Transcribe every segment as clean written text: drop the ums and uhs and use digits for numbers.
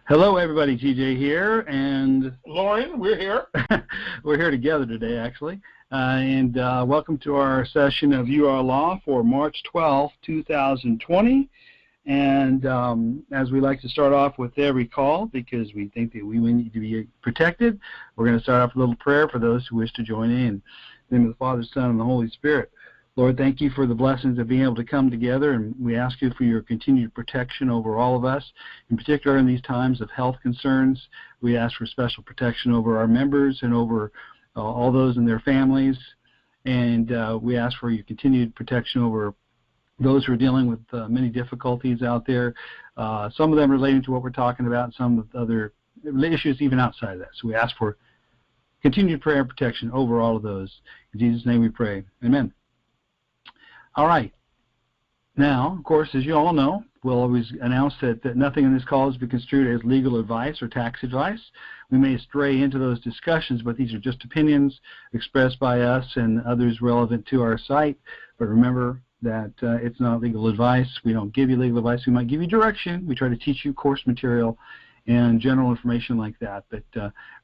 Hello, everybody. TJ here, and Lauren, we're here. We're here together today, actually. Welcome to our session of UR Law for March 12, 2020. And as we like to start off with every call, because we think that we need to be protected, we're going to start off with a little prayer for those who wish to join in. In the name of the Father, Son, and the Holy Spirit. Lord, thank you for the blessings of being able to come together, and we ask you for your continued protection over all of us, in particular in these times of health concerns. We ask for special protection over our members and over all those and their families, and we ask for your continued protection over those who are dealing with many difficulties out there, some of them relating to what we're talking about, some of the other issues even outside of that. So we ask for continued prayer and protection over all of those. In Jesus' name we pray. Amen. All right. Now, of course, as you all know, we'll always announce that nothing in this call is to be construed as legal advice or tax advice. We may stray into those discussions, but these are just opinions expressed by us and others relevant to our site. But remember that it's not legal advice. We don't give you legal advice. We might give you direction. We try to teach you course material and general information like that. But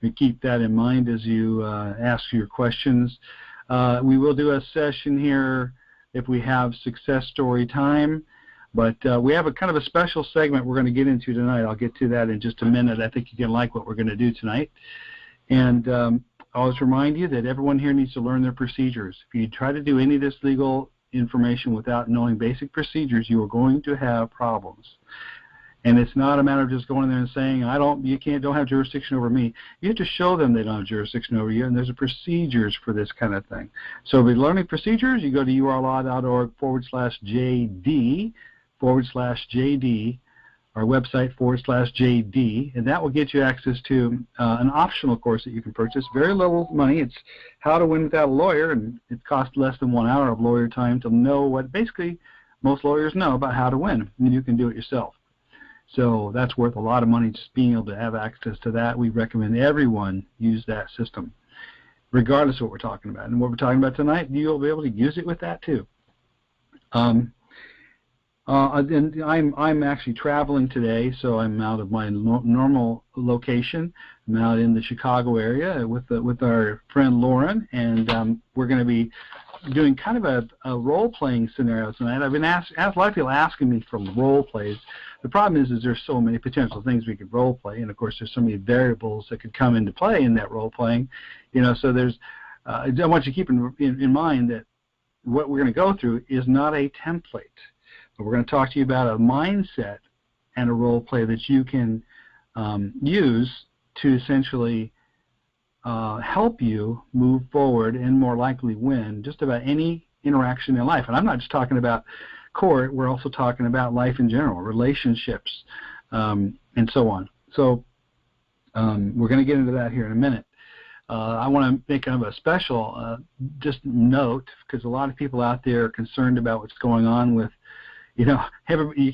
we keep that in mind as you ask your questions. We will do a session here if we have success story time, but we have a kind of a special segment we're going to get into tonight. I'll get to that in just a minute. I think you're going to like what we're going to do tonight. And I'll always remind you that everyone here needs to learn their procedures. If you try to do any of this legal information without knowing basic procedures, you are going to have problems. And it's not a matter of just going in there and saying, don't have jurisdiction over me. You have to show them they don't have jurisdiction over you, and there's procedures for this kind of thing. So if you're learning procedures, you go to urlaw.org/JD, our website /JD, and that will get you access to an optional course that you can purchase. Very little money. It's How to Win Without a Lawyer, and it costs less than 1 hour of lawyer time to know what basically most lawyers know about how to win, and you can do it yourself. So that's worth a lot of money, just being able to have access to that. We recommend everyone use that system, regardless of what we're talking about. And what we're talking about tonight, you'll be able to use it with that too. And I'm actually traveling today, so I'm out of my normal location. I'm out in the Chicago area with our friend Lauren, and we're going to be doing kind of a role-playing scenario tonight. I've been asked a lot of people asking me for role plays. The problem is there's so many potential things we could role play, and of course there's so many variables that could come into play in that role playing. So there's I want you to keep in mind that what we're going to go through is not a template, but we're going to talk to you about a mindset and a role play that you can use to essentially help you move forward and more likely win just about any interaction in life. And I'm not just talking about court, we're also talking about life in general, relationships, and so on. So we're going to get into that here in a minute. I want to make kind of a special just note, because a lot of people out there are concerned about what's going on with, you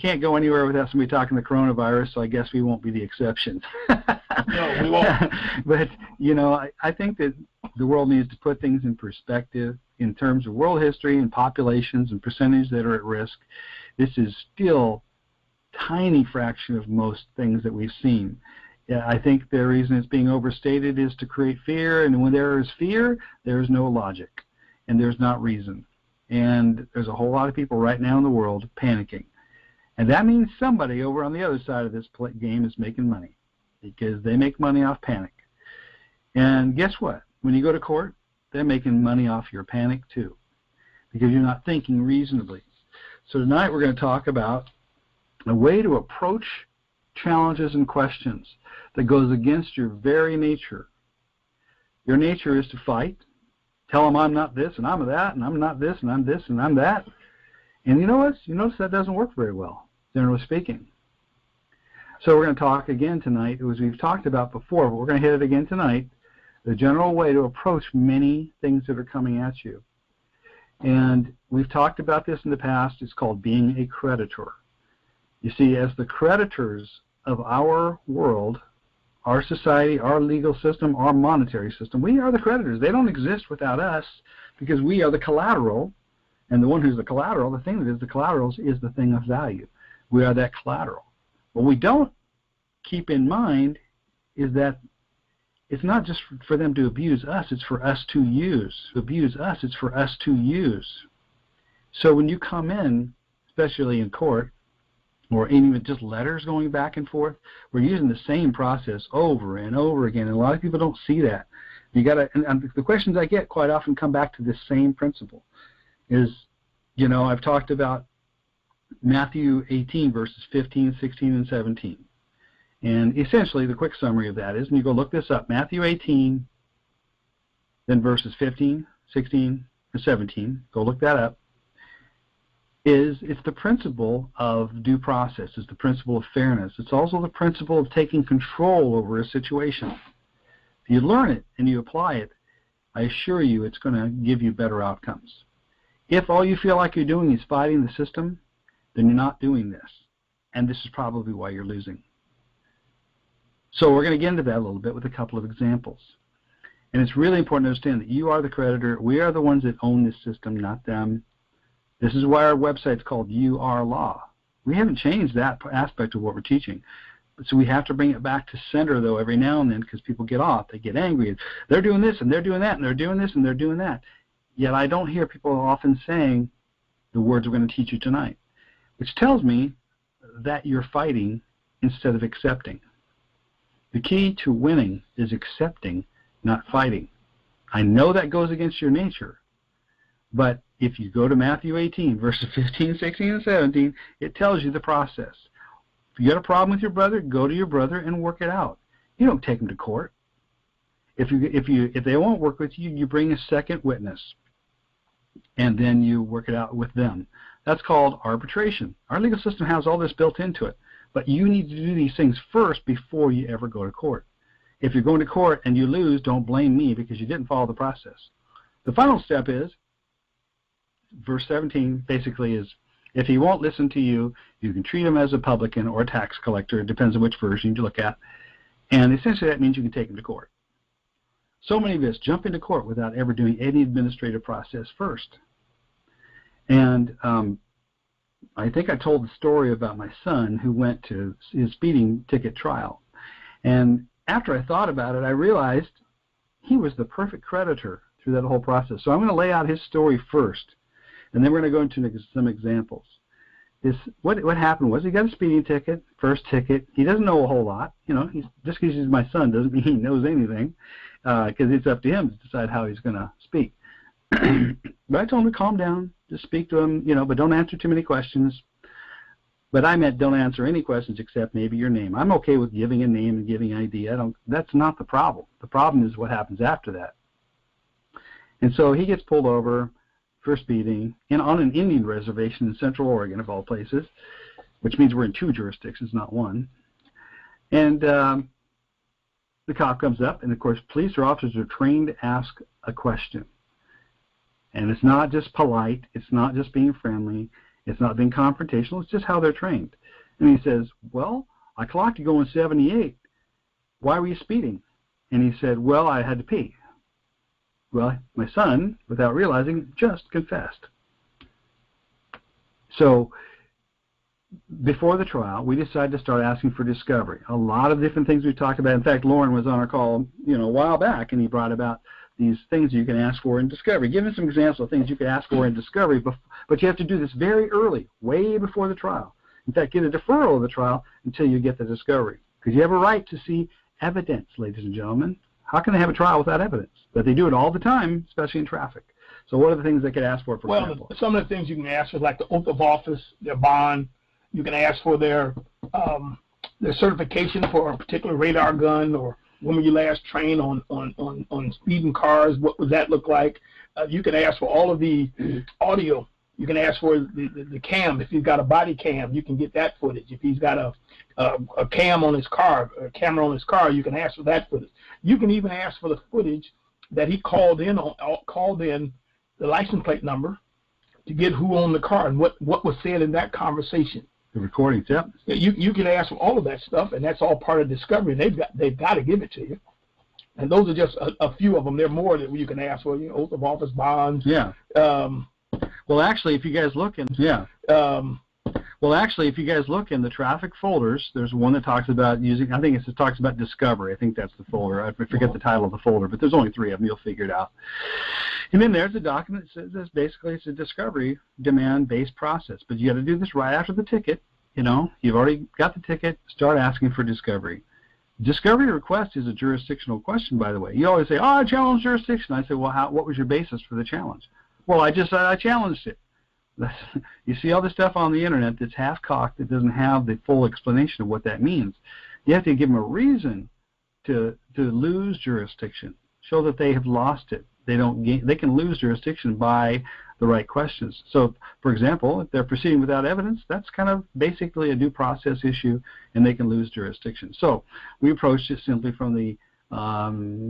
can't go anywhere without somebody talking the coronavirus, so I guess we won't be the exception. No, we won't. But, I think that the world needs to put things in perspective in terms of world history and populations and percentage that are at risk. This is still a tiny fraction of most things that we've seen. I think the reason it's being overstated is to create fear, and when there is fear, there is no logic, and there's not reason. And there's a whole lot of people right now in the world panicking. And that means somebody over on the other side of this game is making money, because they make money off panic. And guess what? When you go to court, they're making money off your panic too, because you're not thinking reasonably. So tonight we're going to talk about a way to approach challenges and questions that goes against your very nature. Your nature is to fight. Tell them I'm not this and I'm that and I'm not this and I'm this and I'm that. And you know what? You notice that doesn't work very well, generally speaking. So we're going to talk again tonight, as we've talked about before, but we're going to hit it again tonight, the general way to approach many things that are coming at you. And we've talked about this in the past. It's called being a creditor. You see, as the creditors of our world, our society, our legal system, our monetary system, we are the creditors. They don't exist without us, because we are the collateral, and the one who's the collateral, the thing that is the collateral, is the thing of value. We are that collateral. What we don't keep in mind is that it's not just for them to abuse us, it's for us to use. To abuse us, it's for us to use. So when you come in, especially in court, or even just letters going back and forth, we're using the same process over and over again, and a lot of people don't see that. You gotta, and the questions I get quite often come back to this same principle. Is, you know, I've talked about Matthew 18 verses 15, 16, and 17. And essentially the quick summary of that is, and you go look this up, Matthew 18, then verses 15, 16, and 17, go look that up, it's the principle of due process. It's the principle of fairness. It's also the principle of taking control over a situation. If you learn it and you apply it, I assure you it's going to give you better outcomes. If all you feel like you're doing is fighting the system, then you're not doing this. And this is probably why you're losing. So we're going to get into that a little bit with a couple of examples. And it's really important to understand that you are the creditor. We are the ones that own this system, not them. This is why our website's called You Are Law. We haven't changed that aspect of what we're teaching. So we have to bring it back to center, though, every now and then, because people get off. They get angry. They're doing this, and they're doing that, and they're doing this, and they're doing that. Yet I don't hear people often saying the words we're going to teach you tonight, which tells me that you're fighting instead of accepting. The key to winning is accepting, not fighting. I know that goes against your nature, but if you go to Matthew 18, verses 15, 16, and 17, it tells you the process. If you got a problem with your brother, go to your brother and work it out. You don't take him to court. If they won't work with you, you bring a second witness, and then you work it out with them. That's called arbitration. Our legal system has all this built into it, but you need to do these things first before you ever go to court. If you're going to court and you lose, don't blame me because you didn't follow the process. The final step is, verse 17 basically is, if he won't listen to you, you can treat him as a publican or a tax collector. It depends on which version you look at. And essentially that means you can take him to court. So many of us jump into court without ever doing any administrative process first. And I think I told the story about my son who went to his speeding ticket trial. And after I thought about it, I realized he was the perfect creditor through that whole process. So I'm going to lay out his story first, and then we're going to go into some examples. What happened was he got a speeding ticket, first ticket. He doesn't know a whole lot. You know, just because he's my son doesn't mean he knows anything, because it's up to him to decide how he's going to speak. But I told him to calm down, just speak to him, you know, but don't answer too many questions. But I meant don't answer any questions except maybe your name. I'm okay with giving a name and giving ID. That's not the problem. The problem is what happens after that. And so he gets pulled over for speeding on an Indian reservation in Central Oregon, of all places, which means we're in 2 jurisdictions, not 1. And the cop comes up, and of course police or officers are trained to ask a question. And it's not just polite, it's not just being friendly, it's not being confrontational, it's just how they're trained. And he says, well, I clocked you going 78. Why were you speeding? And he said, well, I had to pee. Well, my son, without realizing, just confessed. So before the trial, we decided to start asking for discovery. A lot of different things we talked about. In fact, Lauren was on our call, you know, a while back, and he brought about these things you can ask for in discovery. Give him some examples of things you can ask for in discovery, but you have to do this very early, way before the trial. In fact, get a deferral of the trial until you get the discovery, because you have a right to see evidence, ladies and gentlemen. How can they have a trial without evidence? But they do it all the time, especially in traffic. So what are the things they could ask for example? Some of the things you can ask for, like the oath of office, their bond. You can ask for their certification for a particular radar gun, or when were you last trained on speeding cars? What would that look like? You can ask for all of the audio. You can ask for the cam. If he's got a body cam, you can get that footage. If he's got a cam on his car, a camera on his car, you can ask for that footage. You can even ask for the footage that he called in the license plate number to get who owned the car and what was said in that conversation. The recordings, yeah. You can ask for all of that stuff, and that's all part of discovery. And they've got to give it to you. And those are just a few of them. There are more that you can ask for. You know, oath of office, bonds. Yeah. Well, actually, if you guys look in, yeah. Well, actually, if you guys look in the traffic folders, there's one that talks about using, I think it talks about discovery. I think that's the folder. I forget the title of the folder, but there's only 3 of them. You'll figure it out. And then there's a document that says this. Basically, it's a discovery demand-based process. But you got to do this right after the ticket. You know, you've already got the ticket. Start asking for discovery. Discovery request is a jurisdictional question, by the way. You always say, oh, I challenge jurisdiction. I say, well, what was your basis for the challenge? Well, I just said I challenged it. You see all the stuff on the internet that's half-cocked that doesn't have the full explanation of what that means. You have to give them a reason to lose jurisdiction, show that they have lost it. They can lose jurisdiction by the right questions. So, for example, if they're proceeding without evidence, that's kind of basically a due process issue, and they can lose jurisdiction. So we approached it simply from the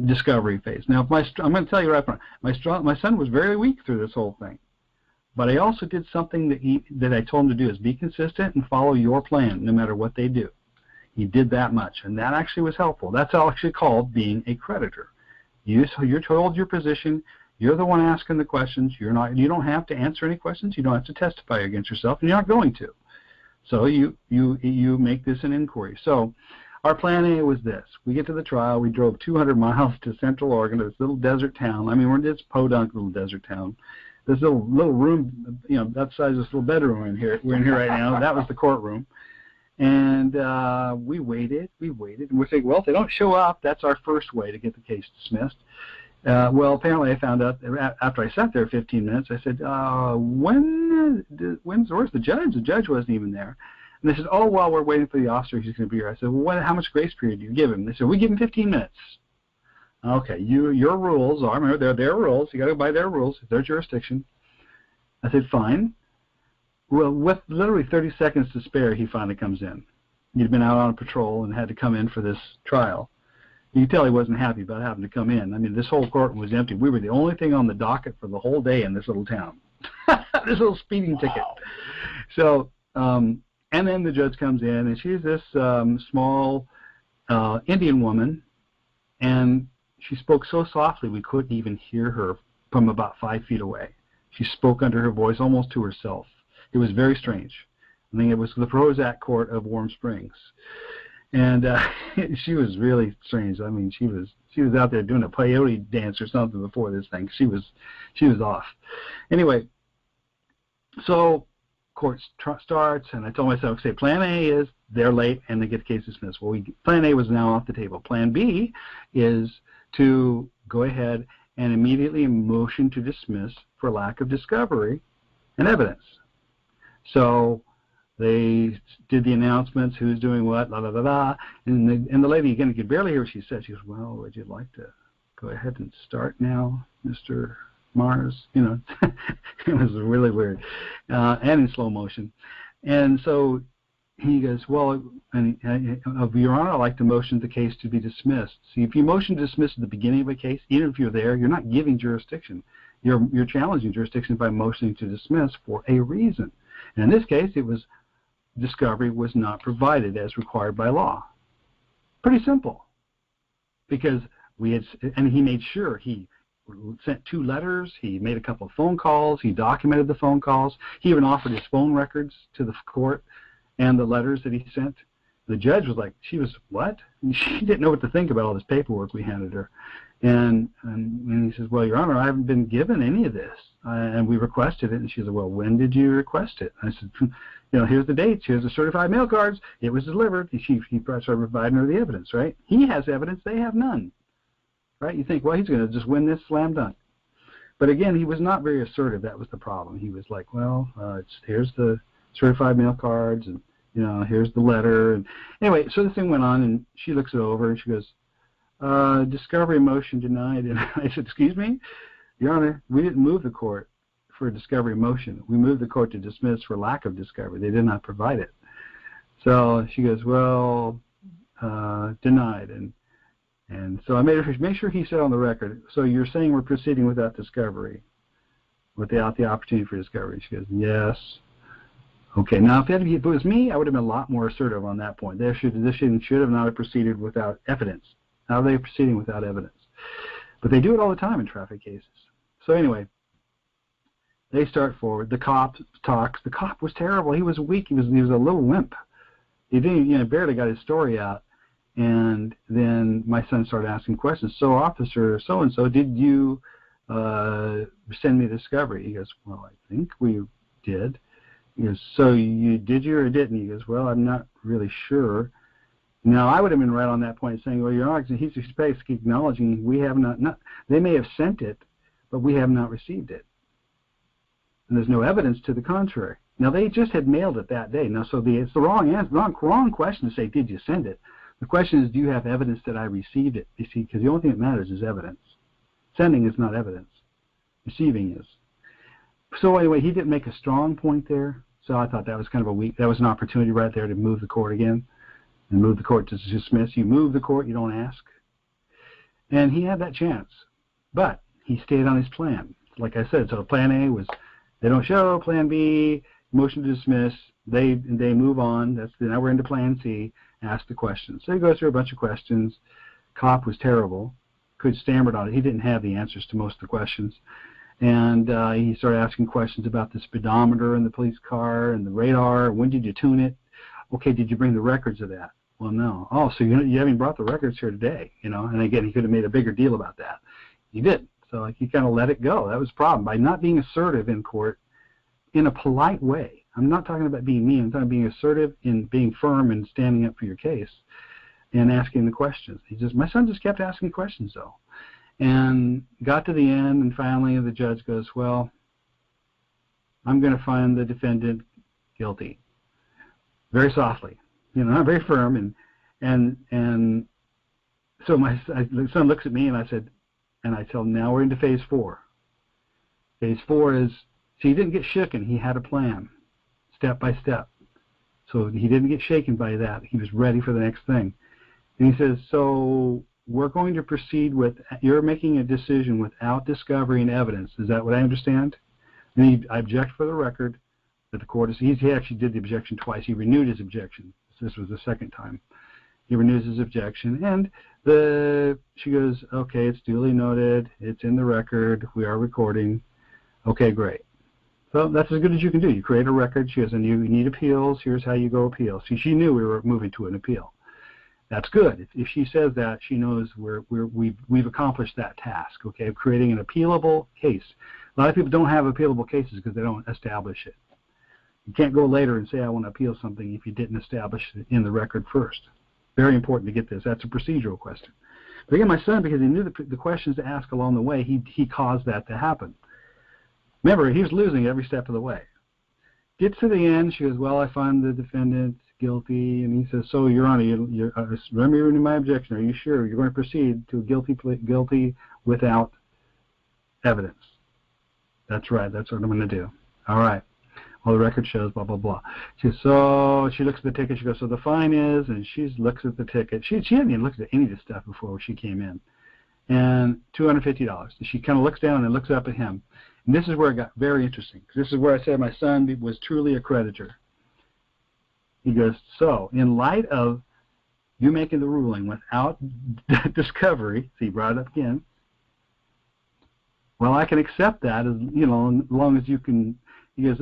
discovery phase. Now, I'm going to tell you right up front, my son was very weak through this whole thing. But I also did something that I told him to do, is be consistent and follow your plan no matter what they do. He did that much, and that actually was helpful. That's actually called being a creditor. So you're told your position. You're the one asking the questions. You don't have to answer any questions. You don't have to testify against yourself, and you're not going to. So you make this an inquiry. So our plan A was this. We get to the trial. We drove 200 miles to Central Oregon, to this little desert town. I mean, we're in this podunk little desert town. This little room, you know, that size, this little bedroom we're in here right now. That was the courtroom. And we waited, and we're thinking, well, if they don't show up, that's our first way to get the case dismissed. Well, apparently I found out after I sat there 15 minutes, I said, where's the judge? The judge wasn't even there. And they said, oh, well, we're waiting for the officer. He's going to be here. I said, well, how much grace period do you give him? They said, we give him 15 minutes. Okay, your rules are, remember, they're their rules. You got to go by their rules. It's their jurisdiction. I said, fine. Well, with literally 30 seconds to spare, he finally comes in. He'd been out on a patrol and had to come in for this trial. You can tell he wasn't happy about having to come in. I mean, this whole courtroom was empty. We were the only thing on the docket for the whole day in this little town. This little speeding ticket. So, and then the judge comes in, and she's this small Indian woman, and she spoke so softly we couldn't even hear her from about 5 feet away. She spoke under her voice, almost to herself. It was very strange. I think it was the Prozac Court of Warm Springs, and she was really strange. I mean, she was out there doing a peyote dance or something before this thing. She was off. Anyway, so court starts, and I told myself, okay, plan A is they're late and they get the case dismissed. Well, plan A was now off the table. Plan B is to go ahead and immediately motion to dismiss for lack of discovery and evidence. So they did the announcements, who's doing what, la la la la, and the lady, again, could barely hear what she said. She goes, well, would you like to go ahead and start now, Mr. Mars? You know, it was really weird, and in slow motion. And so he goes, well, Your Honor, I'd like to motion the case to be dismissed. See, if you motion to dismiss at the beginning of a case, even if you're there, you're not giving jurisdiction. You're challenging jurisdiction by motioning to dismiss for a reason. And in this case, it was discovery was not provided as required by law. Pretty simple. Because and he made sure he sent 2 letters, he made a couple of phone calls, he documented the phone calls, he even offered his phone records to the court and the letters that he sent. The judge was like, she was, what? And she didn't know what to think about all this paperwork we handed her. And he says, well, Your Honor, I haven't been given any of this. And we requested it. And she said, well, when did you request it? I said, you know, here's the dates. Here's the certified mail cards. It was delivered. He started providing her the evidence, right? He has evidence. They have none, right? You think, well, he's going to just win this slam dunk. But again, he was not very assertive. That was the problem. He was like, well, here's the certified mail cards, and, you know, here's the letter. And anyway, so this thing went on, and she looks it over, and she goes, discovery motion denied. And I said, excuse me, Your Honor, we didn't move the court for a discovery motion. We moved the court to dismiss for lack of discovery. They did not provide it. So she goes, well, denied. And so I made her make sure he said on the record, so you're saying we're proceeding without discovery, without the opportunity for discovery? She goes, yes. Okay, now if it was me, I would have been a lot more assertive on that point. This should have not have proceeded without evidence. How are they proceeding without evidence? But they do it all the time in traffic cases. So anyway, They start forward. The cop talks. The cop was terrible. He was weak. He was a little limp. He didn't, barely got his story out. And then my son started asking questions. So, Officer so-and-so, did you send me the discovery? He goes, well, I think we did. He goes, so you did you or didn't? He goes, well, I'm not really sure. Now, I would have been right on that point saying, well, Your Honor, he's basically acknowledging we have not, they may have sent it, but we have not received it. And there's no evidence to the contrary. Now, they just had mailed it that day. Now, so it's the wrong answer, wrong question to say, did you send it? The question is, do you have evidence that I received it? You see, because the only thing that matters is evidence. Sending is not evidence. Receiving is. So anyway, he didn't make a strong point there. So I thought that was kind of that was an opportunity right there to move the court again and move the court to dismiss. You move the court, you don't ask. And he had that chance. But he stayed on his plan. Like I said, so plan A was they don't show, plan B, motion to dismiss, they move on. Now we're into plan C, ask the questions. So he goes through a bunch of questions. Cop was terrible, stammered on it. He didn't have the answers to most of the questions. And he started asking questions about the speedometer in the police car and the radar. When did you tune it? Okay, did you bring the records of that? Well, no. Oh, so you haven't brought the records here today, And again, he could have made a bigger deal about that. He didn't. So he kind of let it go. That was the problem. By not being assertive in court in a polite way. I'm not talking about being mean. I'm talking about being assertive in being firm and standing up for your case and asking the questions. My son just kept asking questions, though. And got to the end, and finally the judge goes, well, I'm going to find the defendant guilty. Very softly, not very firm. And so my son looks at me, and I tell him, now we're into phase 4. Phase 4 is, see, he didn't get shaken. He had a plan, step by step. So he didn't get shaken by that. He was ready for the next thing. And he says, so we're going to proceed with, you're making a decision without discovery and evidence. Is that what I understand? And I object for the record that the court is, he actually did the objection twice. He renewed his objection. This was the second time. He renews his objection. And she goes, okay, it's duly noted. It's in the record. We are recording. Okay, great. So that's as good as you can do. You create a record. She goes, and you need appeals. Here's how you go appeal. See, she knew we were moving to an appeal. That's good. If she says that, she knows we've accomplished that task, okay, of creating an appealable case. A lot of people don't have appealable cases because they don't establish it. You can't go later and say, I want to appeal something if you didn't establish it in the record first. Very important to get this. That's a procedural question. But again, my son, because he knew the questions to ask along the way, he caused that to happen. Remember, he was losing every step of the way. Gets to the end. She goes, well, I find the defendant guilty. And he says, so, Your Honor, remember my objection. Are you sure you're going to proceed to a guilty without evidence? That's right. That's what I'm going to do. All right. Well, the record shows blah, blah, blah. She goes, so she looks at the ticket. She goes, so the fine is, and she looks at the ticket. She hadn't even looked at any of this stuff before she came in. And $250. She kind of looks down and looks up at him. And this is where it got very interesting. This is where I said my son was truly a creditor. He goes, so in light of you making the ruling without discovery, see, he brought it up again, well, I can accept that as, as long as you can. He goes,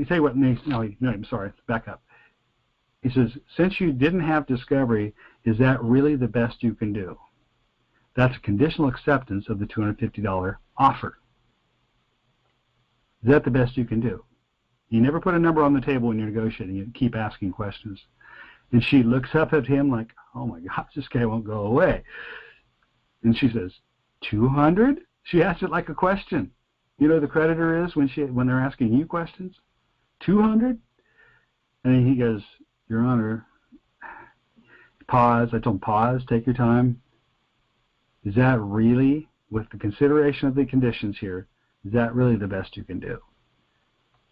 say what? No, I'm sorry, back up. He says, since you didn't have discovery, is that really the best you can do? That's a conditional acceptance of the $250 offer. Is that the best you can do? You never put a number on the table when you're negotiating. You keep asking questions. And she looks up at him like, oh, my gosh, this guy won't go away. And she says, 200? She asked it like a question. You know the creditor is when they're asking you questions? 200? And then he goes, Your Honor, pause. I told him, pause, take your time. Is that really, with the consideration of the conditions here, is that really the best you can do?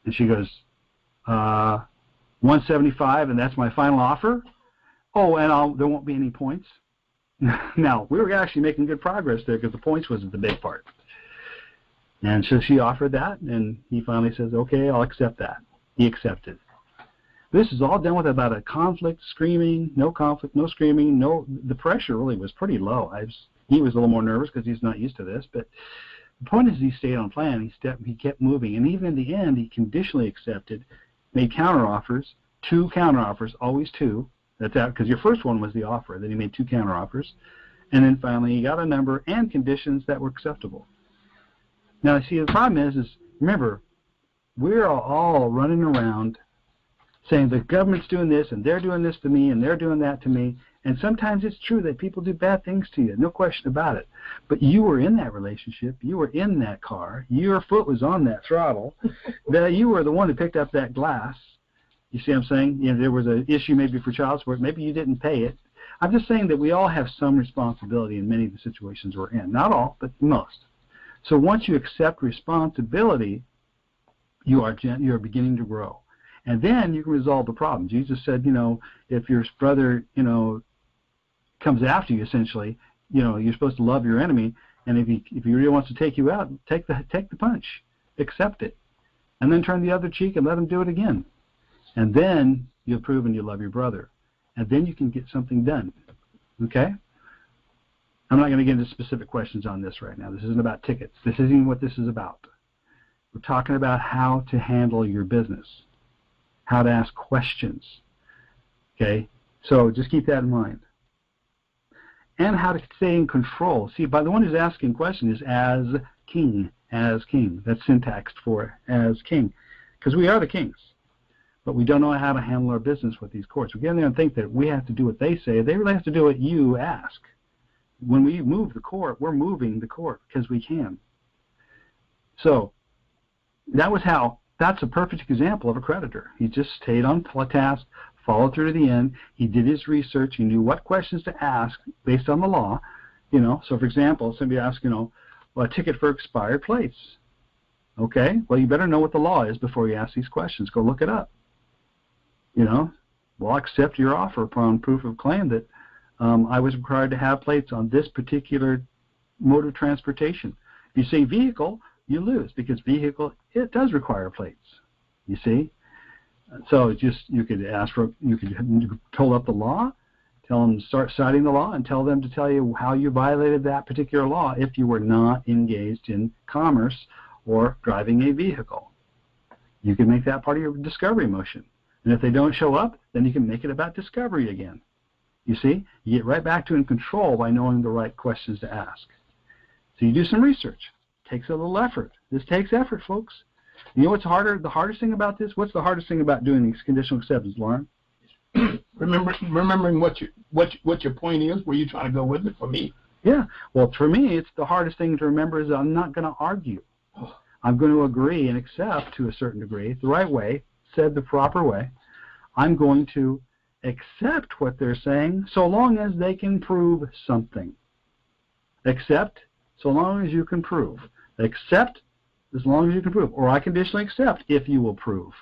And she goes, 175, and that's my final offer? Oh, and there won't be any points? Now, we were actually making good progress there because the points wasn't the big part. And so she offered that, and he finally says, okay, I'll accept that. He accepted. This is all done with about a conflict, screaming, no conflict, no screaming, the pressure really was pretty low. He was a little more nervous because he's not used to this, but The point is he stayed on plan. He kept moving. And even in the end, he conditionally accepted, made counteroffers, 2 counteroffers, always 2. That's out because your first one was the offer. Then he made 2 counteroffers. And then finally he got a number and conditions that were acceptable. Now, see, the problem is remember, we're all running around saying the government's doing this and they're doing this to me and they're doing that to me. And sometimes it's true that people do bad things to you, no question about it. But you were in that relationship. You were in that car. Your foot was on that throttle. You were the one who picked up that glass. You see what I'm saying? You know, there was an issue maybe for child support. Maybe you didn't pay it. I'm just saying that we all have some responsibility in many of the situations we're in. Not all, but most. So once you accept responsibility, you are beginning to grow. And then you can resolve the problem. Jesus said, you know, if your brother, you know, comes after you, essentially, you know, you're supposed to love your enemy, and if he really wants to take you out, take the punch, accept it, and then turn the other cheek and let him do it again. And then you'll prove and you love your brother. And then you can get something done. Okay? I'm not going to get into specific questions on this right now. This isn't about tickets. This isn't what this is about. We're talking about how to handle your business, how to ask questions. Okay? So just keep that in mind. And how to stay in control. See, by the one who's asking questions is as king. As king. That's syntaxed for as king. Because we are the kings. But we don't know how to handle our business with these courts. We get in there and think that we have to do what they say. They really have to do what you ask. When we move the court, we're moving the court because we can. So that's a perfect example of a creditor. He just stayed on task, followed through to the end. He did his research. He knew what questions to ask based on the law. You know, so for example, somebody asks, you know, well, a ticket for expired plates. Okay, well, you better know what the law is before you ask these questions. Go look it up. You know, well, I'll accept your offer upon proof of claim that I was required to have plates on this particular mode of transportation. If you say vehicle, you lose because vehicle, it does require plates. You see? So you could pull up the law, tell them to start citing the law, and tell them to tell you how you violated that particular law if you were not engaged in commerce or driving a vehicle. You can make that part of your discovery motion. And if they don't show up, then you can make it about discovery again. You see? You get right back to in control by knowing the right questions to ask. So you do some research. It takes a little effort. This takes effort, folks. You know what's harder? The hardest thing about this? What's the hardest thing about doing these conditional acceptance, Lauren? Remembering what your point is, where you're trying to go with it for me. Yeah. Well, for me, it's the hardest thing to remember is I'm not going to argue. I'm going to agree and accept to a certain degree, the right way, said the proper way. I'm going to accept what they're saying so long as they can prove something. Accept so long as you can prove. Accept as long as you can prove. Or I conditionally accept if you will prove.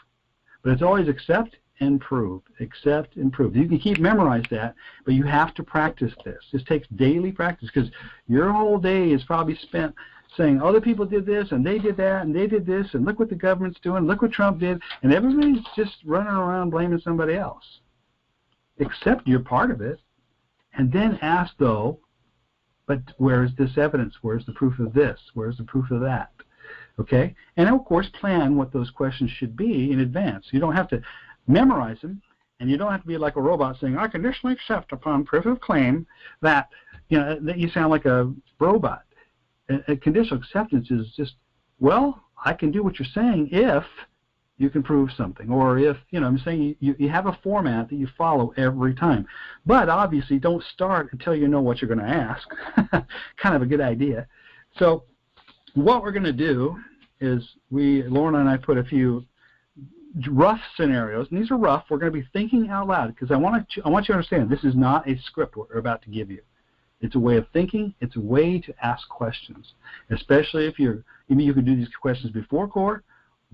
But it's always accept and prove. Accept and prove. You can keep memorize that, but you have to practice this. This takes daily practice because your whole day is probably spent saying other people did this and they did that and they did this and look what the government's doing, look what Trump did, and everybody's just running around blaming somebody else. Accept you're part of it, and then ask, though, but where's this evidence? Where's the proof of this? Where's the proof of that? Okay? And, of course, plan what those questions should be in advance. You don't have to memorize them, and you don't have to be like a robot saying, I conditionally accept upon proof of claim that, you know, that you sound like a robot. A conditional acceptance is just, well, I can do what you're saying if you can prove something, or if, you know, I'm saying you have a format that you follow every time. But obviously don't start until you know what you're going to ask. Kind of a good idea. So what we're going to do is Lauren and I put a few rough scenarios, and these are rough. We're going to be thinking out loud because I want you to understand this is not a script we're about to give you. It's a way of thinking. It's a way to ask questions, especially if you could do these questions before court,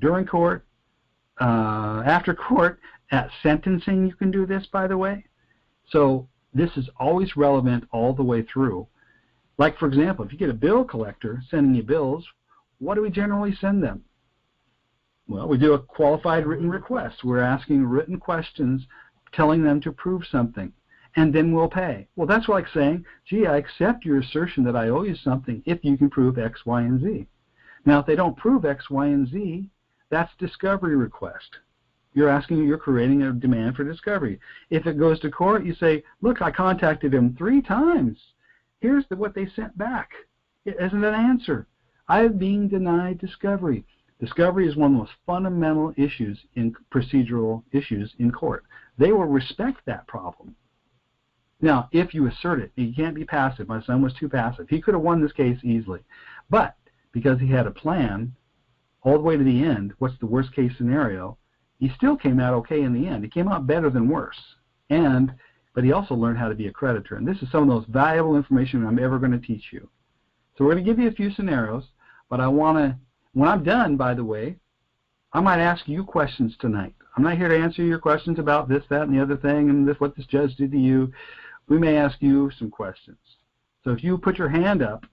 during court, after court, at sentencing you can do this, by the way. So this is always relevant all the way through. Like, for example, if you get a bill collector sending you bills, what do we generally send them? Well, we do a qualified written request. We're asking written questions telling them to prove something. and then we'll pay. Well, that's like saying, gee, I accept your assertion that I owe you something if you can prove X, Y, and Z. Now, if they don't prove X, Y, and Z, that's discovery request. You're creating a demand for discovery. If it goes to court, you say, look, I contacted them 3 times. Here's what they sent back. It isn't an answer. I'm being denied discovery. Discovery is one of the most fundamental issues in procedural issues in court. They will respect that problem. Now, if you assert it, you can't be passive. My son was too passive. He could have won this case easily. But because he had a plan all the way to the end, what's the worst case scenario, he still came out okay in the end. He came out better than worse. But he also learned how to be a creditor. And this is some of the most valuable information I'm ever going to teach you. So we're going to give you a few scenarios, but I want to, when I'm done, by the way, I might ask you questions tonight. I'm not here to answer your questions about this, that, and the other thing, and what this judge did to you. We may ask you some questions. So if you put your hand up,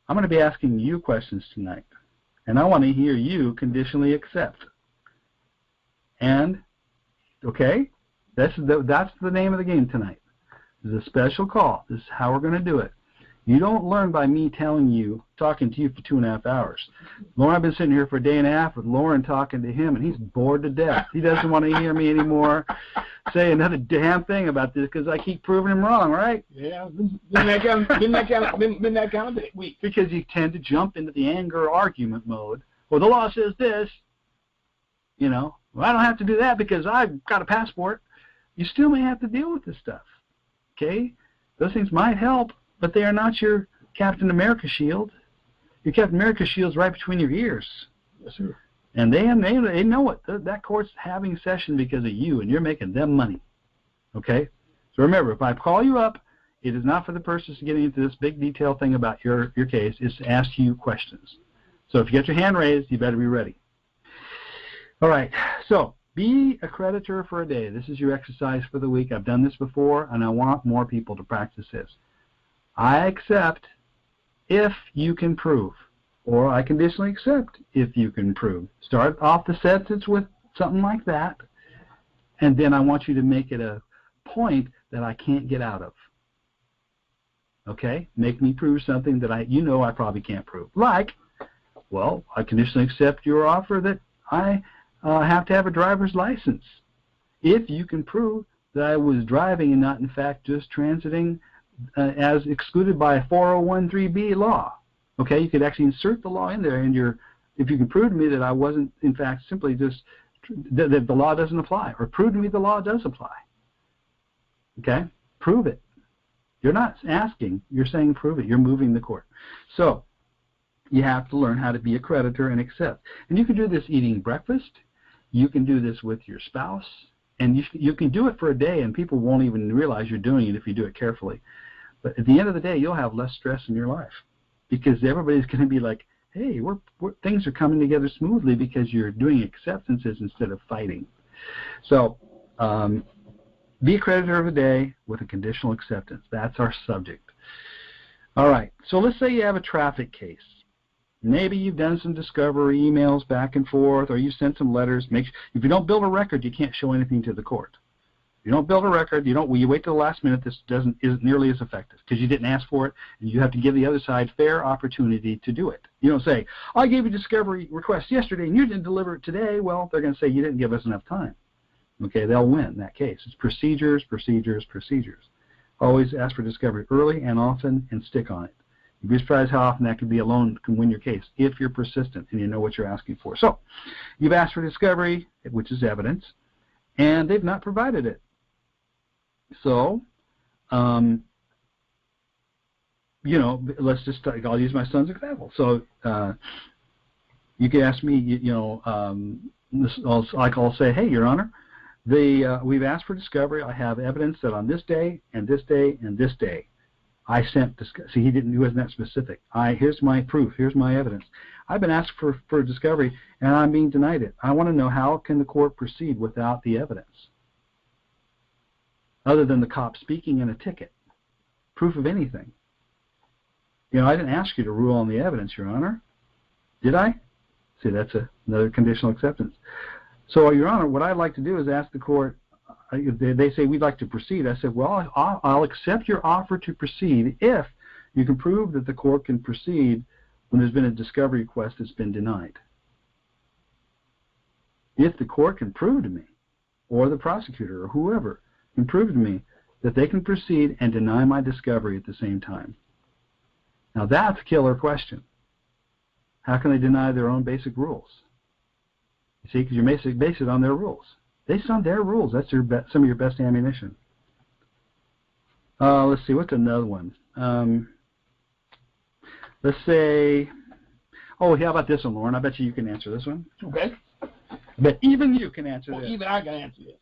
I'm going to be asking you questions tonight. And I want to hear you conditionally accept. And, okay, that's the name of the game tonight. This is a special call. This is how we're going to do it. You don't learn by me talking to you for 2.5 hours. Lauren, I've been sitting here for a day and a half with Lauren talking to him, and he's bored to death. He doesn't want to hear me anymore say another damn thing about this because I keep proving him wrong, right? Yeah, been that kind of week. Because you tend to jump into the anger argument mode. Well, the law says this. You know, well, I don't have to do that because I've got a passport. You still may have to deal with this stuff. Okay? Those things might help, but they are not your Captain America shield. Your Captain America shield's right between your ears. Yes, sir. And they know it. That court's having session because of you, and you're making them money. Okay? So remember, if I call you up, it is not for the purpose of getting into this big detailed thing about your case. It's to ask you questions. So if you get your hand raised, you better be ready. All right. So be a creditor for a day. This is your exercise for the week. I've done this before, and I want more people to practice this. I accept if you can prove, or I conditionally accept if you can prove. Start off the sentence with something like that, and then I want you to make it a point that I can't get out of. Okay? Make me prove something that I probably can't prove. Like, well, I conditionally accept your offer that I have to have a driver's license. If you can prove that I was driving and not, in fact, just transiting as excluded by a 401(3)(b) law. Okay, you could actually insert the law in there, and if you can prove to me that I wasn't, in fact, simply just that the law doesn't apply, or prove to me the law does apply. Okay, prove it. You're not asking, you're saying prove it. You're moving the court. So you have to learn how to be a creditor and accept. And you can do this eating breakfast. You can do this with your spouse. And you can do it for a day, and people won't even realize you're doing it if you do it carefully. But at the end of the day, you'll have less stress in your life because everybody's going to be like, hey, things are coming together smoothly because you're doing acceptances instead of fighting. So be a creditor of the day with a conditional acceptance. That's our subject. All right, so let's say you have a traffic case. Maybe you've done some discovery emails back and forth, or you sent some letters. If you don't build a record, you can't show anything to the court. If you don't build a record, you wait till the last minute, this isn't nearly as effective because you didn't ask for it, and you have to give the other side fair opportunity to do it. You don't say, I gave you a discovery request yesterday and you didn't deliver it today. Well, they're going to say you didn't give us enough time. Okay, they'll win in that case. It's procedures, procedures, procedures. Always ask for discovery early and often and stick on it. You'd be surprised how often that can win your case if you're persistent and you know what you're asking for. So you've asked for discovery, which is evidence, and they've not provided it. So, let's just, I'll use my son's example. So you can ask me, I'll say, hey, Your Honor, we've asked for discovery. I have evidence that on this day and this day and this day, I sent, see, he wasn't that specific. Here's my proof. Here's my evidence. I've been asked for discovery, and I'm being denied it. I want to know how can the court proceed without the evidence, other than the cop speaking in a ticket. Proof of anything. I didn't ask you to rule on the evidence, Your Honor. Did I? See, that's another conditional acceptance. So, Your Honor, what I'd like to do is ask the court, they say, we'd like to proceed. I said, well, I'll accept your offer to proceed if you can prove that the court can proceed when there's been a discovery request that's been denied. If the court can prove to me, or the prosecutor, or whoever, can prove to me that they can proceed and deny my discovery at the same time. Now that's a killer question. How can they deny their own basic rules? You see, because you base it on their rules. Based on their rules, that's some of your best ammunition. Let's see, what's another one? Let's say, oh, how about this one, Lauren? I bet you can answer this one. Okay. But even you can answer this. Even I can answer this.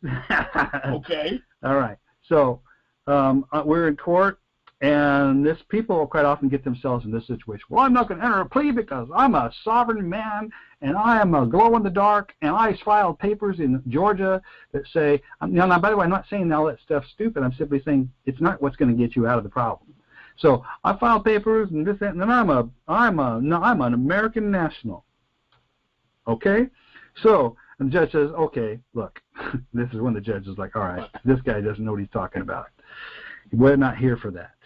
Okay. All right. So we're in court, and people quite often get themselves in this situation. Well, I'm not going to enter a plea because I'm a sovereign man, and I am a glow-in-the-dark, and I filed papers in Georgia that say, now, by the way, I'm not saying all that stuff's stupid. I'm simply saying it's not what's going to get you out of the problem. So I filed papers and this, that, and then I'm an American national. Okay? So, and the judge says, okay, look, this is when the judge is like, all right, this guy doesn't know what he's talking about. We're not here for that.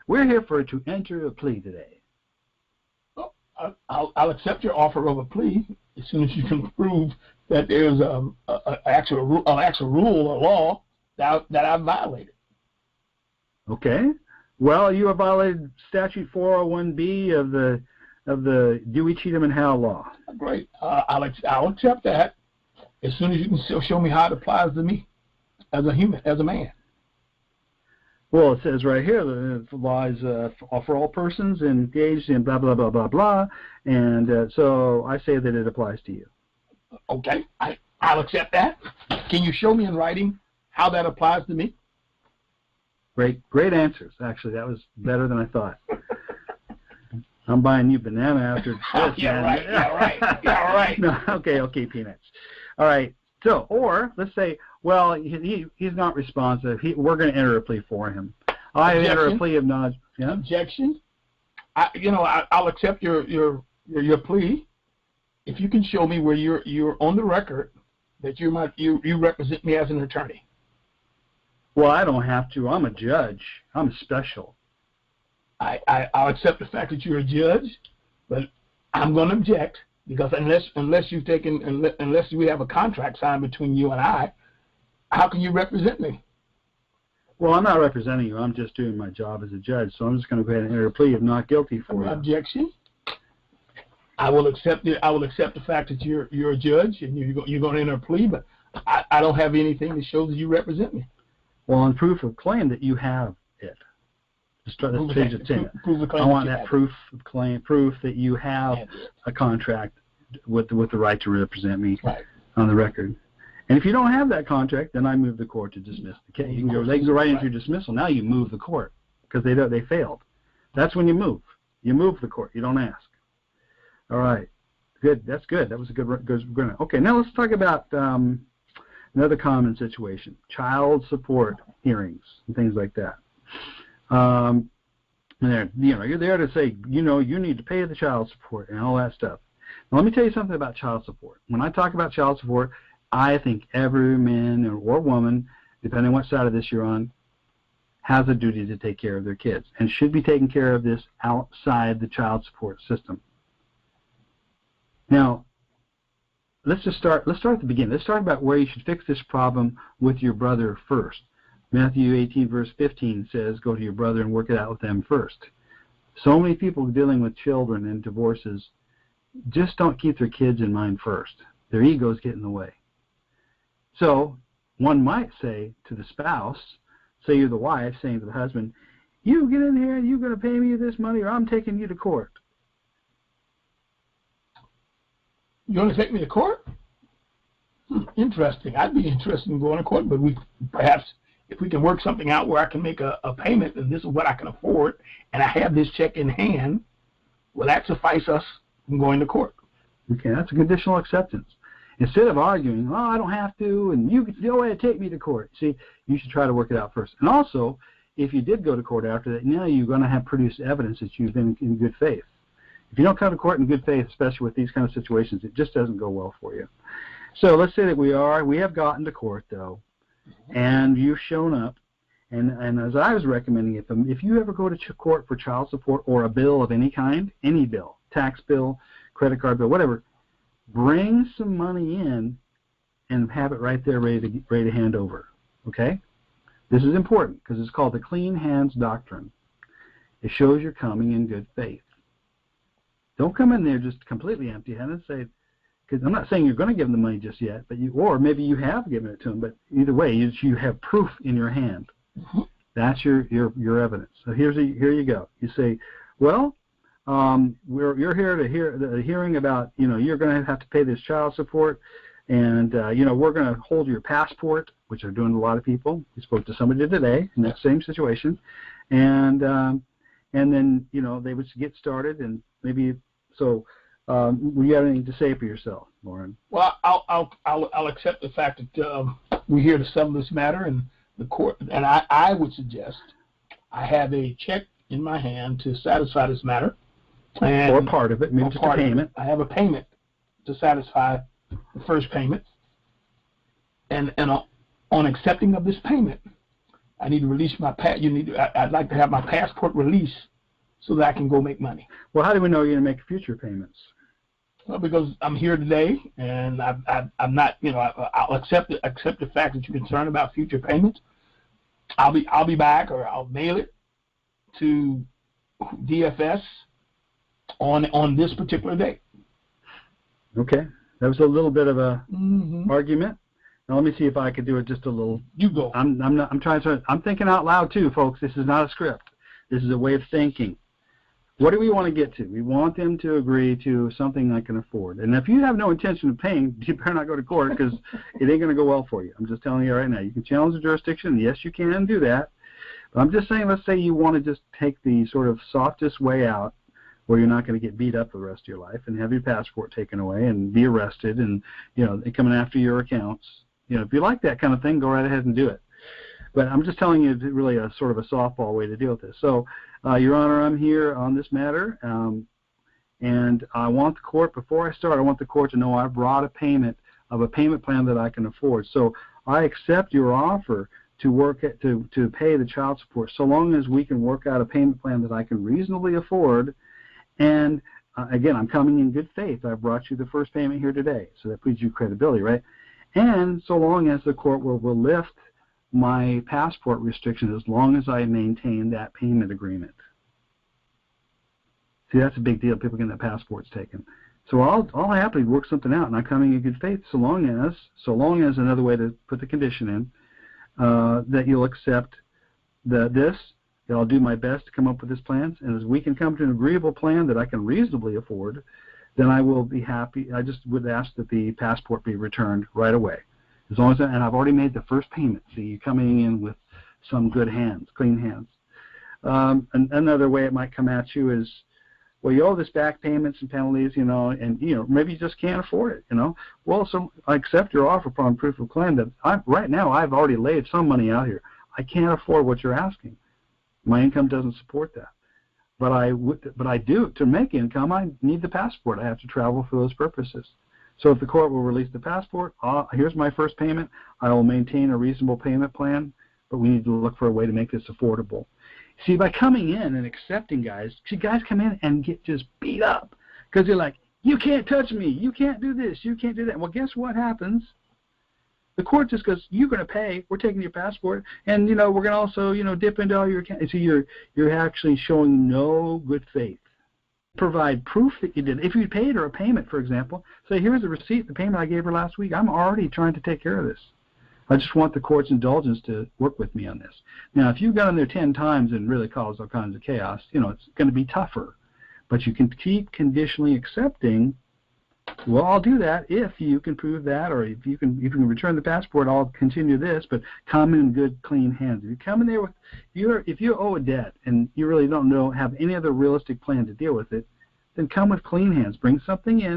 We're here to enter a plea today. Well, I'll accept your offer of a plea as soon as you can prove that there's an actual rule or law that I've violated. Okay. Well, you have violated Statute 401B of the Dewey, Cheatham, and Howe law. Great. I'll accept that as soon as you can show me how it applies to me as a human, as a man. Well, it says right here that the law is for all persons engaged in blah, blah, blah, blah, blah, and so I say that it applies to you. Okay. I'll accept that. Can you show me in writing how that applies to me? Great answers. Actually, that was better than I thought. I'm buying you banana after this. Yeah, right. No, okay, peanuts. All right. So, or let's say, well, he's not responsive. We're going to enter a plea for him. I enter a plea of not. Yeah? Objection. I'll accept your plea if you can show me where you're on the record that you represent me as an attorney. Well, I don't have to. I'm a judge. I'm special. I'll accept the fact that you're a judge, but I'm going to object because unless we have a contract signed between you and I, how can you represent me? Well, I'm not representing you. I'm just doing my job as a judge, so I'm just going to go ahead and enter a plea of not guilty for you. Objection. I will accept it. I will accept the fact that you're a judge and you're going to enter a plea, but I don't have anything that shows that you represent me. Well, on proof of claim that you have it. Let's change it to I want that proof of claim, proof that you have a contract with the right to represent me on the record. And if you don't have that contract, then I move the court to dismiss the case. They can go right into your dismissal. Now you move the court because they failed. That's when you move. You move the court. You don't ask. All right. Good. That's good. That was a good one. Okay. Now let's talk about another common situation: child support hearings and things like that. You're there to say, you need to pay the child support and all that stuff. Now, let me tell you something about child support. When I talk about child support, I think every man or woman, depending on what side of this you're on, has a duty to take care of their kids and should be taking care of this outside the child support system. Now, let's start at the beginning. Let's start about where you should fix this problem with your brother first. Matthew 18, verse 15 says, go to your brother and work it out with them first. So many people dealing with children and divorces just don't keep their kids in mind first. Their egos get in the way. So one might say to the spouse, say you're the wife, saying to the husband, you get in here and you're going to pay me this money or I'm taking you to court. You want to take me to court? Interesting. I'd be interested in going to court, but perhaps if we can work something out where I can make a payment and this is what I can afford and I have this check in hand, will that suffice us from going to court? Okay, that's a conditional acceptance. Instead of arguing, oh, I don't have to, and you can go ahead and take me to court. See, you should try to work it out first. And also, if you did go to court after that, now you're going to have produced evidence that you've been in good faith. If you don't come to court in good faith, especially with these kind of situations, it just doesn't go well for you. So let's say that we have gotten to court, though, and you've shown up, and as I was recommending it, if you ever go to court for child support or a bill of any kind, any bill, tax bill, credit card bill, whatever, bring some money in and have it right there ready to hand over, okay? This is important because it's called the clean hands doctrine. It shows you're coming in good faith. Don't come in there just completely empty-handed. Say, because I'm not saying you're going to give them the money just yet, but or maybe you have given it to them. But either way, you have proof in your hand. That's your evidence. So here you go. You say, well, you're here to hear the hearing about, you're going to have to pay this child support, and we're going to hold your passport, which are doing a lot of people. We spoke to somebody today in that same situation, and then they would get started, and maybe so. You have anything to say for yourself, Lauren? Well, I'll accept the fact that we're here to settle this matter, and the court. And I would suggest I have a check in my hand to satisfy this matter, or part of it, maybe just a payment. I have a payment to satisfy the first payment, and on accepting of this payment, I need to release my I'd like to have my passport released so that I can go make money. Well, how do we know you're going to make future payments? Well, because I'm here today, and I'm not. I'll accept the fact that you're concerned about future payments. I'll be back, or I'll mail it to DFS on this particular date. Okay, that was a little bit of a argument. Now let me see if I could do it just a little. You go. I'm thinking out loud too, folks. This is not a script. This is a way of thinking. What do we want to get to? We want them to agree to something I can afford. And if you have no intention of paying, you better not go to court, because it ain't going to go well for you. I'm just telling you right now. You can challenge the jurisdiction. Yes, you can do that. But I'm just saying, let's say you want to just take the sort of softest way out, where you're not going to get beat up for the rest of your life and have your passport taken away and be arrested and, they're coming after your accounts. If you like that kind of thing, go right ahead and do it. But I'm just telling you, it's really a sort of a softball way to deal with this. So, Your Honor, I'm here on this matter, and I want the court, before I start, I want the court to know I brought a payment plan that I can afford. So I accept your offer to pay the child support, so long as we can work out a payment plan that I can reasonably afford. And again, I'm coming in good faith. I brought you the first payment here today, so that gives you credibility, right? And so long as the court will lift my passport restriction, as long as I maintain that payment agreement. See, that's a big deal. People getting their passports taken. So I'll happily work something out, and I'm coming in good faith, so long as another way to put the condition in, that you'll accept that I'll do my best to come up with this plan, and as we can come to an agreeable plan that I can reasonably afford, then I will be happy. I just would ask that the passport be returned right away. As long as and I've already made the first payment. See, you're coming in with some good hands, clean hands. And another way it might come at you is, well, you owe this back payments and penalties, and maybe you just can't afford it, Well, so I accept your offer upon proof of claim that right now I've already laid some money out here. I can't afford what you're asking. My income doesn't support that. But I do, to make income, I need the passport. I have to travel for those purposes. So if the court will release the passport, here's my first payment. I will maintain a reasonable payment plan, but we need to look for a way to make this affordable. See, by coming in and accepting guys come in and get just beat up because they're like, you can't touch me, you can't do this, you can't do that. Well, guess what happens? The court just goes, you're going to pay, we're taking your passport, and, we're going to also, dip into all your accounts. See, you're actually showing no good faith. Provide proof that you did. If you paid her a payment, for example, say, here's the receipt, the payment I gave her last week. I'm already trying to take care of this. I just want the court's indulgence to work with me on this. Now, if you've got in there 10 times and really caused all kinds of chaos, it's going to be tougher. But you can keep conditionally accepting, well, I'll do that if you can prove that, or if you can return the passport, I'll continue this, but come in good, clean hands. If you come in there with, if you owe a debt and you really don't have any other realistic plan to deal with it, then come with clean hands. Bring something in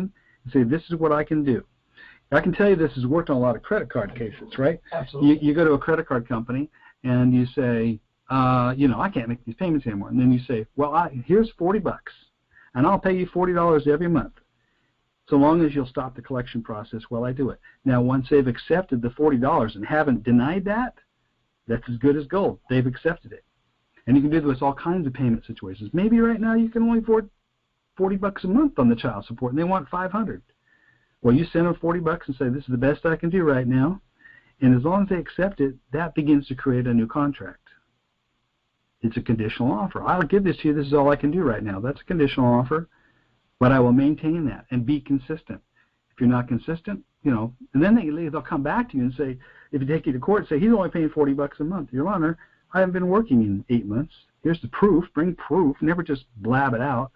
and say, this is what I can do. I can tell you this has worked on a lot of credit card cases, right? Absolutely. You go to a credit card company and you say, I can't make these payments anymore. And then you say, well, here's $40, and I'll pay you $40 every month. so long as you'll stop the collection process while I do it. Now, once they've accepted the $40 and haven't denied that, that's as good as gold. They've accepted it. And you can do this with all kinds of payment situations. Maybe right now you can only afford $40 a month on the child support, and they want $500. Well, you send them $40 and say, this is the best I can do right now. And as long as they accept it, that begins to create a new contract. It's a conditional offer. I'll give this to you. This is all I can do right now. That's a conditional offer, but I will maintain that and be consistent. If you're not consistent, you know, and then they'll come back to you and say, if you take you to court, say, he's only paying $40 a month. Your Honor, I haven't been working in 8 months. Here's the proof. Bring proof. Never just blab it out.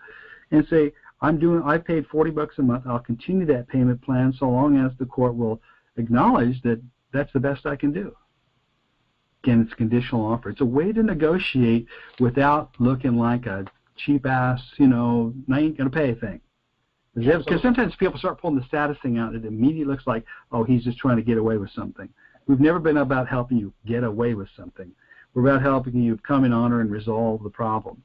And say, I paid $40 a month. I'll continue that payment plan so long as the court will acknowledge that that's the best I can do. Again, it's a conditional offer. It's a way to negotiate without looking like a cheap-ass, you know, I ain't going to pay thing. Because sometimes people start pulling the status thing out, and it immediately looks like, oh, he's just trying to get away with something. We've never been about helping you get away with something. We're about helping you come in honor and resolve the problem.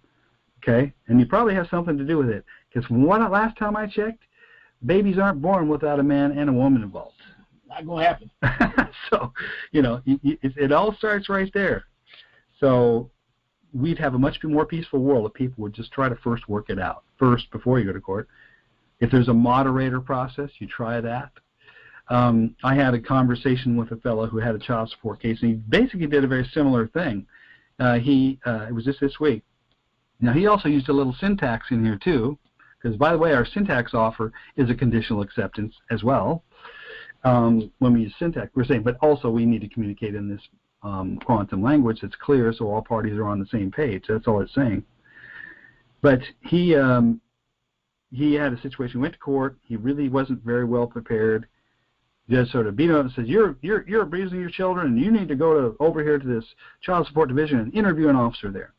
Okay? And you probably have something to do with it. Because last time I checked, babies aren't born without a man and a woman involved. Not going to happen. So, you know, it all starts right there. So we'd have a much more peaceful world if people would just try to first work it out, first before you go to court. If there's a moderator process, you try that. I had a conversation with a fellow who had a child support case, and he basically did a very similar thing. It was just this week. Now, he also used a little syntax in here, too, because, by the way, our syntax offer is a conditional acceptance as well. When we use syntax, we're saying, but also we need to communicate in this quantum language that's clear so all parties are on the same page. That's all it's saying. But he had a situation, went to court. He really wasn't very well prepared. Just sort of beat him up and says, you're abusing your children, and you need to go over here to this child support division and interview an officer there.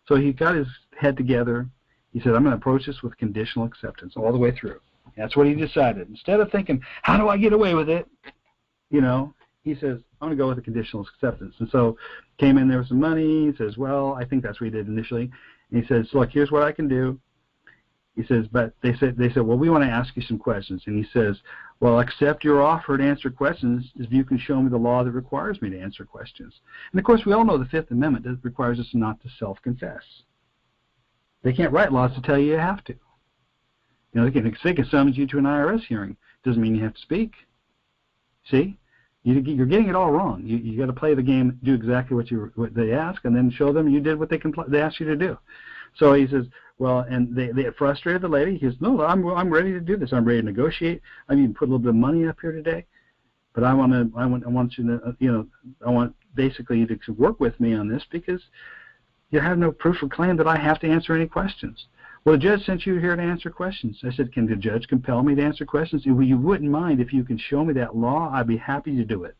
So he got his head together. He said, I'm going to approach this with conditional acceptance all the way through. That's what he decided. Instead of thinking, how do I get away with it? You know, he says, I'm going to go with a conditional acceptance. And so came in there with some money. He says, well, I think that's what he did initially. And he says, look, here's what I can do. He says, but they said, well, we want to ask you some questions. And he says, well, accept your offer to answer questions if you can show me the law that requires me to answer questions. And, of course, we all know the Fifth Amendment that requires us not to self-confess. They can't write laws to tell you you have to. You know, they can summons you to an IRS hearing. Doesn't mean you have to speak. See? You're getting it all wrong. You got to play the game, do exactly what they ask, and then show them you did what they asked you to do. So he says, well, and they frustrated the lady. He says, no, I'm ready to do this. I'm ready to negotiate. I even put a little bit of money up here today, but I want you to, you know, I want basically you to work with me on this because you have no proof of claim that I have to answer any questions. Well, the judge sent you here to answer questions. I said, can the judge compel me to answer questions? Well, you wouldn't mind if you can show me that law. I'd be happy to do it.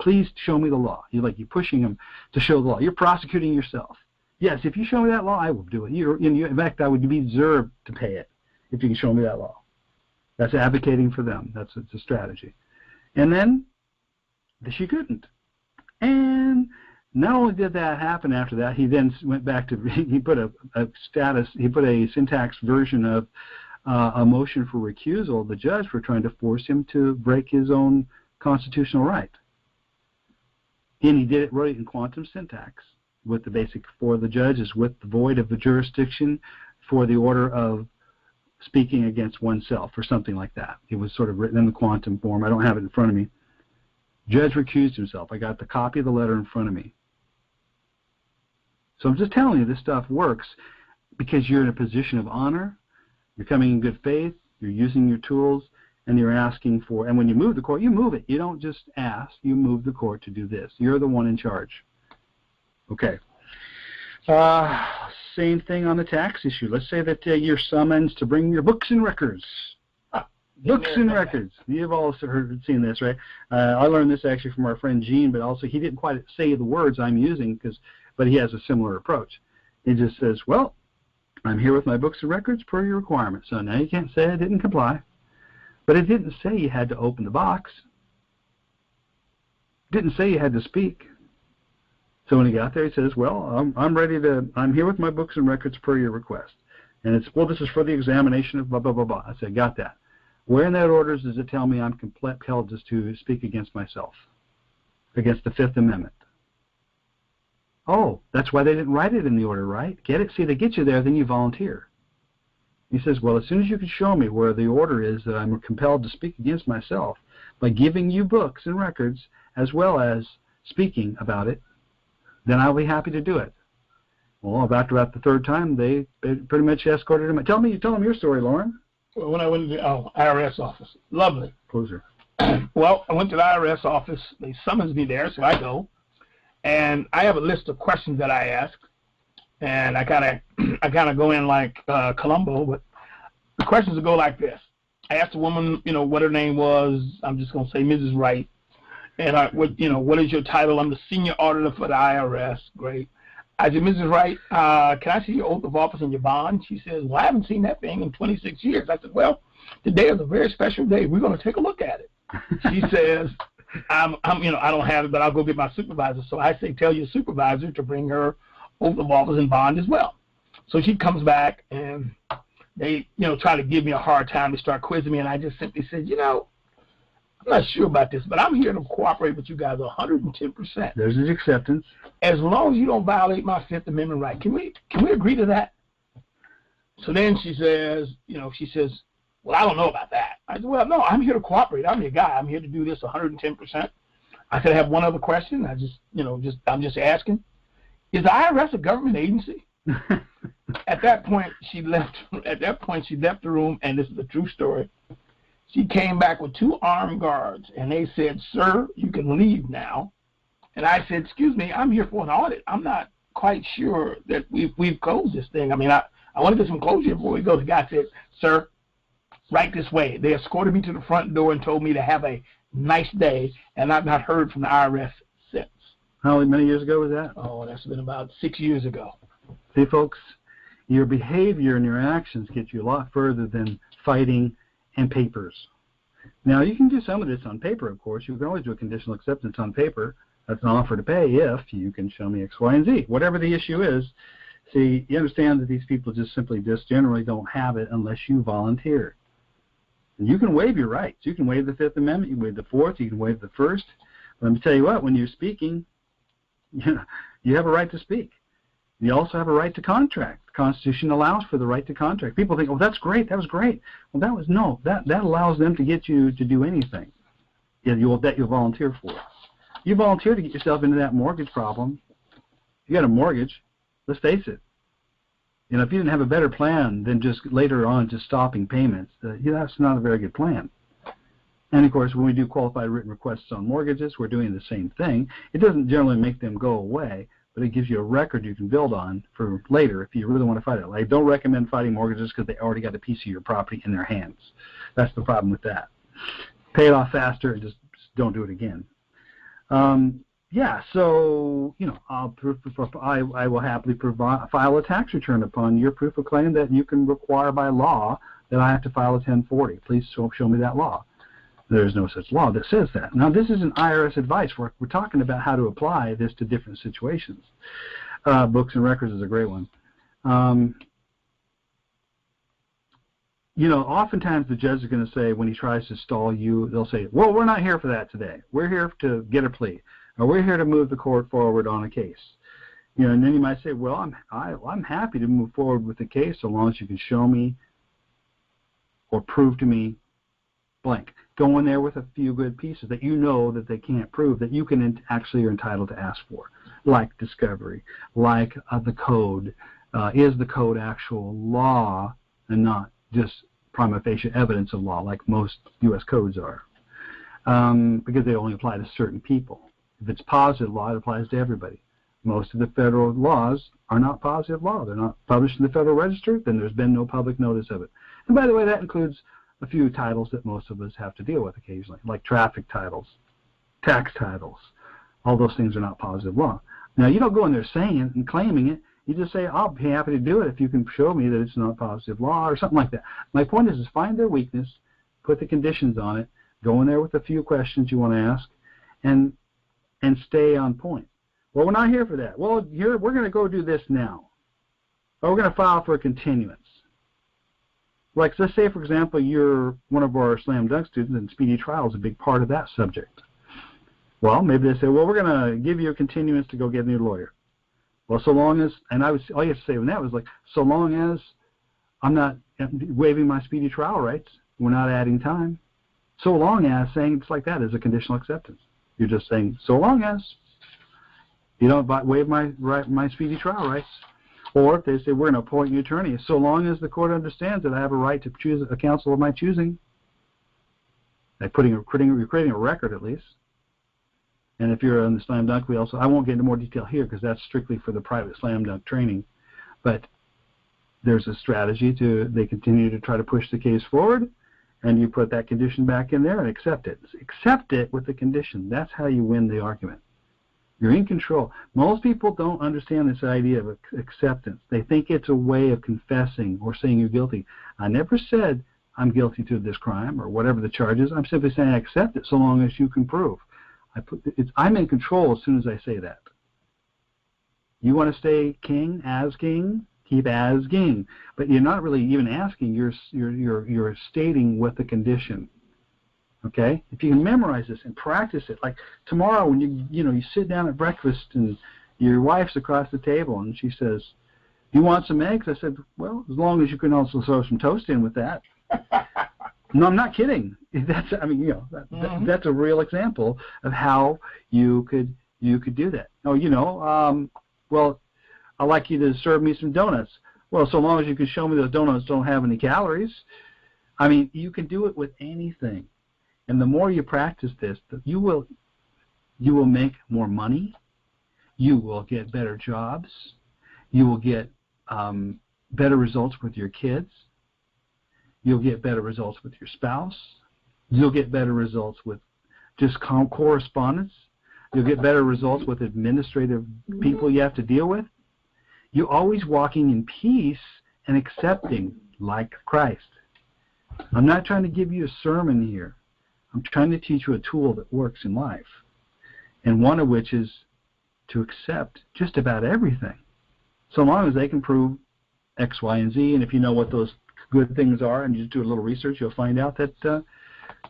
Please show me the law. You're pushing him to show the law. You're prosecuting yourself. Yes, if you show me that law, I will do it. In fact, I would deserve to pay it if you can show me that law. That's advocating for them. It's a strategy. And then she couldn't. And not only did that happen after that, he then went back to, he put a syntax version of a motion for recusal of the judge for trying to force him to break his own constitutional right. And he wrote it in quantum syntax with the basic for the judge is with the void of the jurisdiction for the order of speaking against oneself or something like that. It was sort of written in the quantum form. I don't have it in front of me. Judge recused himself. I got the copy of the letter in front of me. So I'm just telling you this stuff works because you're in a position of honor, you're coming in good faith, you're using your tools, and you're asking for, and when you move the court, you move it. You don't just ask, you move the court to do this. You're the one in charge. Okay. Same thing on the tax issue. Let's say that you're summoned to bring your books and records. Books and records. You've all seen this, right? I learned this actually from our friend Gene, but also he didn't quite say the words I'm using, but he has a similar approach. He just says, well, I'm here with my books and records per your requirement. So now you can't say I didn't comply. But it didn't say you had to open the box. It didn't say you had to speak. So when he got there, he says, well, I'm here with my books and records per your request. And it's, well, this is for the examination of blah, blah, blah, blah. I said, got that. Where in that order does it tell me I'm compelled just to speak against myself, against the Fifth Amendment? Oh, that's why they didn't write it in the order, right? Get it? See, they get you there, then you volunteer. He says, well, as soon as you can show me where the order is that I'm compelled to speak against myself by giving you books and records as well as speaking about it, then I'll be happy to do it. Well, after about the third time, they pretty much escorted him. Tell them your story, Lauren. Well, when I went to the IRS office, lovely. Closer. Well, I went to the IRS office. They summons me there, so I go. And I have a list of questions that I ask. And I kind of go in like Columbo, but the questions will go like this. I asked the woman, what her name was. I'm just going to say Mrs. Wright. And what is your title? I'm the senior auditor for the IRS. Great. I said, Mrs. Wright, can I see your oath of office and your bond? She says, well, I haven't seen that thing in 26 years. I said, well, today is a very special day. We're going to take a look at it. She says, I don't have it, but I'll go get my supervisor. So I say, tell your supervisor to bring her oath of office and bond as well. So she comes back, and they, try to give me a hard time. They start quizzing me, and I just simply said, I'm not sure about this, but I'm here to cooperate with you guys 110%. There's his acceptance. As long as you don't violate my Fifth Amendment right. Can we agree to that? So then she says, well, I don't know about that. I said, well, no, I'm here to cooperate. I'm your guy. I'm here to do this 110%. I said, I have one other question. I'm just asking. Is the IRS a government agency? At that point, she left the room, and this is a true story. She came back with 2 armed guards, and they said, sir, you can leave now. And I said, excuse me, I'm here for an audit. I'm not quite sure that we've closed this thing. I mean, I want to get some closure before we go. The guy said, sir, right this way. They escorted me to the front door and told me to have a nice day, and I've not heard from the IRS since. How many years ago was that? Oh, that's been about 6 years ago. See, folks, your behavior and your actions get you a lot further than fighting and papers. Now, you can do some of this on paper, of course. You can always do a conditional acceptance on paper. That's an offer to pay if you can show me X, Y, and Z. Whatever the issue is, see, you understand that these people just generally don't have it unless you volunteer. And you can waive your rights. You can waive the Fifth Amendment. You can waive the Fourth. You can waive the First. But let me tell you what, when you're speaking, you have a right to speak. You also have a right to contract. The Constitution allows for the right to contract. People think, oh, that's great. That was great. Well, that allows them to get you to do anything that you'll volunteer for. You volunteer to get yourself into that mortgage problem. You got a mortgage. Let's face it. If you didn't have a better plan than just later on just stopping payments, that's not a very good plan. And, of course, when we do qualified written requests on mortgages, we're doing the same thing. It doesn't generally make them go away, but it gives you a record you can build on for later if you really want to fight it. I don't recommend fighting mortgages because they already got a piece of your property in their hands. That's the problem with that. Pay it off faster and just don't do it again. So, I will happily file a tax return upon your proof of claim that you can require by law that I have to file a 1040. Please show me that law. There's no such law that says that. Now, this isn't IRS advice. We're talking about how to apply this to different situations. Books and records is a great one. Oftentimes the judge is going to say, when he tries to stall you, they'll say, well, we're not here for that today. We're here to get a plea, or we're here to move the court forward on a case. And then you might say, well, I'm happy to move forward with the case so long as you can show me or prove to me blank. Go in there with a few good pieces that that they can't prove, that you can actually are entitled to ask for, like discovery, like the code. Is the code actual law and not just prima facie evidence of law like most U.S. codes are? Because they only apply to certain people. If it's positive law, it applies to everybody. Most of the federal laws are not positive law. They're not published in the Federal Register, then there's been no public notice of it. And by the way, that includes a few titles that most of us have to deal with occasionally, like traffic titles, tax titles. All those things are not positive law. Now, you don't go in there saying it and claiming it. You just say, I'll be happy to do it if you can show me that it's not positive law or something like that. My point is find their weakness, put the conditions on it, go in there with a few questions you want to ask, and stay on point. Well, we're not here for that. Well, we're going to go do this now. Or we're going to file for a continuance. like, let's say, for example, you're one of our slam dunk students, and speedy trial is a big part of that subject. Well, maybe they say, well, we're going to give you a continuance to go get a new lawyer. Well, so long as, and I was, all you have to say when that was like, so long as I'm not waiving my speedy trial rights, we're not adding time. So long as, saying it's like that is a conditional acceptance. You're just saying, so long as you don't waive my speedy trial rights. Or if they say, we're going to appoint you an attorney, so long as the court understands that I have a right to choose a counsel of my choosing. Like you're creating a record at least. And if you're on the slam dunk, I won't get into more detail here because that's strictly for the private slam dunk training. But there's a strategy they continue to try to push the case forward, and you put that condition back in there and accept it. Accept it with the condition. That's how you win the argument. You're in control. Most people don't understand this idea of acceptance. They think it's a way of confessing or saying you're guilty. I never said I'm guilty to this crime or whatever the charge is. I'm simply saying I accept it so long as you can prove. I'm in control as soon as I say that. You want to stay king, keep as king. But you're not really even asking. You're stating with the condition. Okay? If you can memorize this and practice it, like tomorrow when you sit down at breakfast and your wife's across the table and she says, "Do you want some eggs?" I said, "Well, as long as you can also throw some toast in with that." No, I'm not kidding. That's that's a real example of how you could do that. Oh, well, I'd like you to serve me some donuts. Well, so long as you can show me those donuts don't have any calories. I mean, you can do it with anything. And the more you practice this, you will make more money. You will get better jobs. You will get better results with your kids. You'll get better results with your spouse. You'll get better results with just correspondence. You'll get better results with administrative people you have to deal with. You're always walking in peace and accepting like Christ. I'm not trying to give you a sermon here. I'm trying to teach you a tool that works in life, and one of which is to accept just about everything, so long as they can prove X, Y, and Z. And if you know what those good things are and you just do a little research, you'll find out that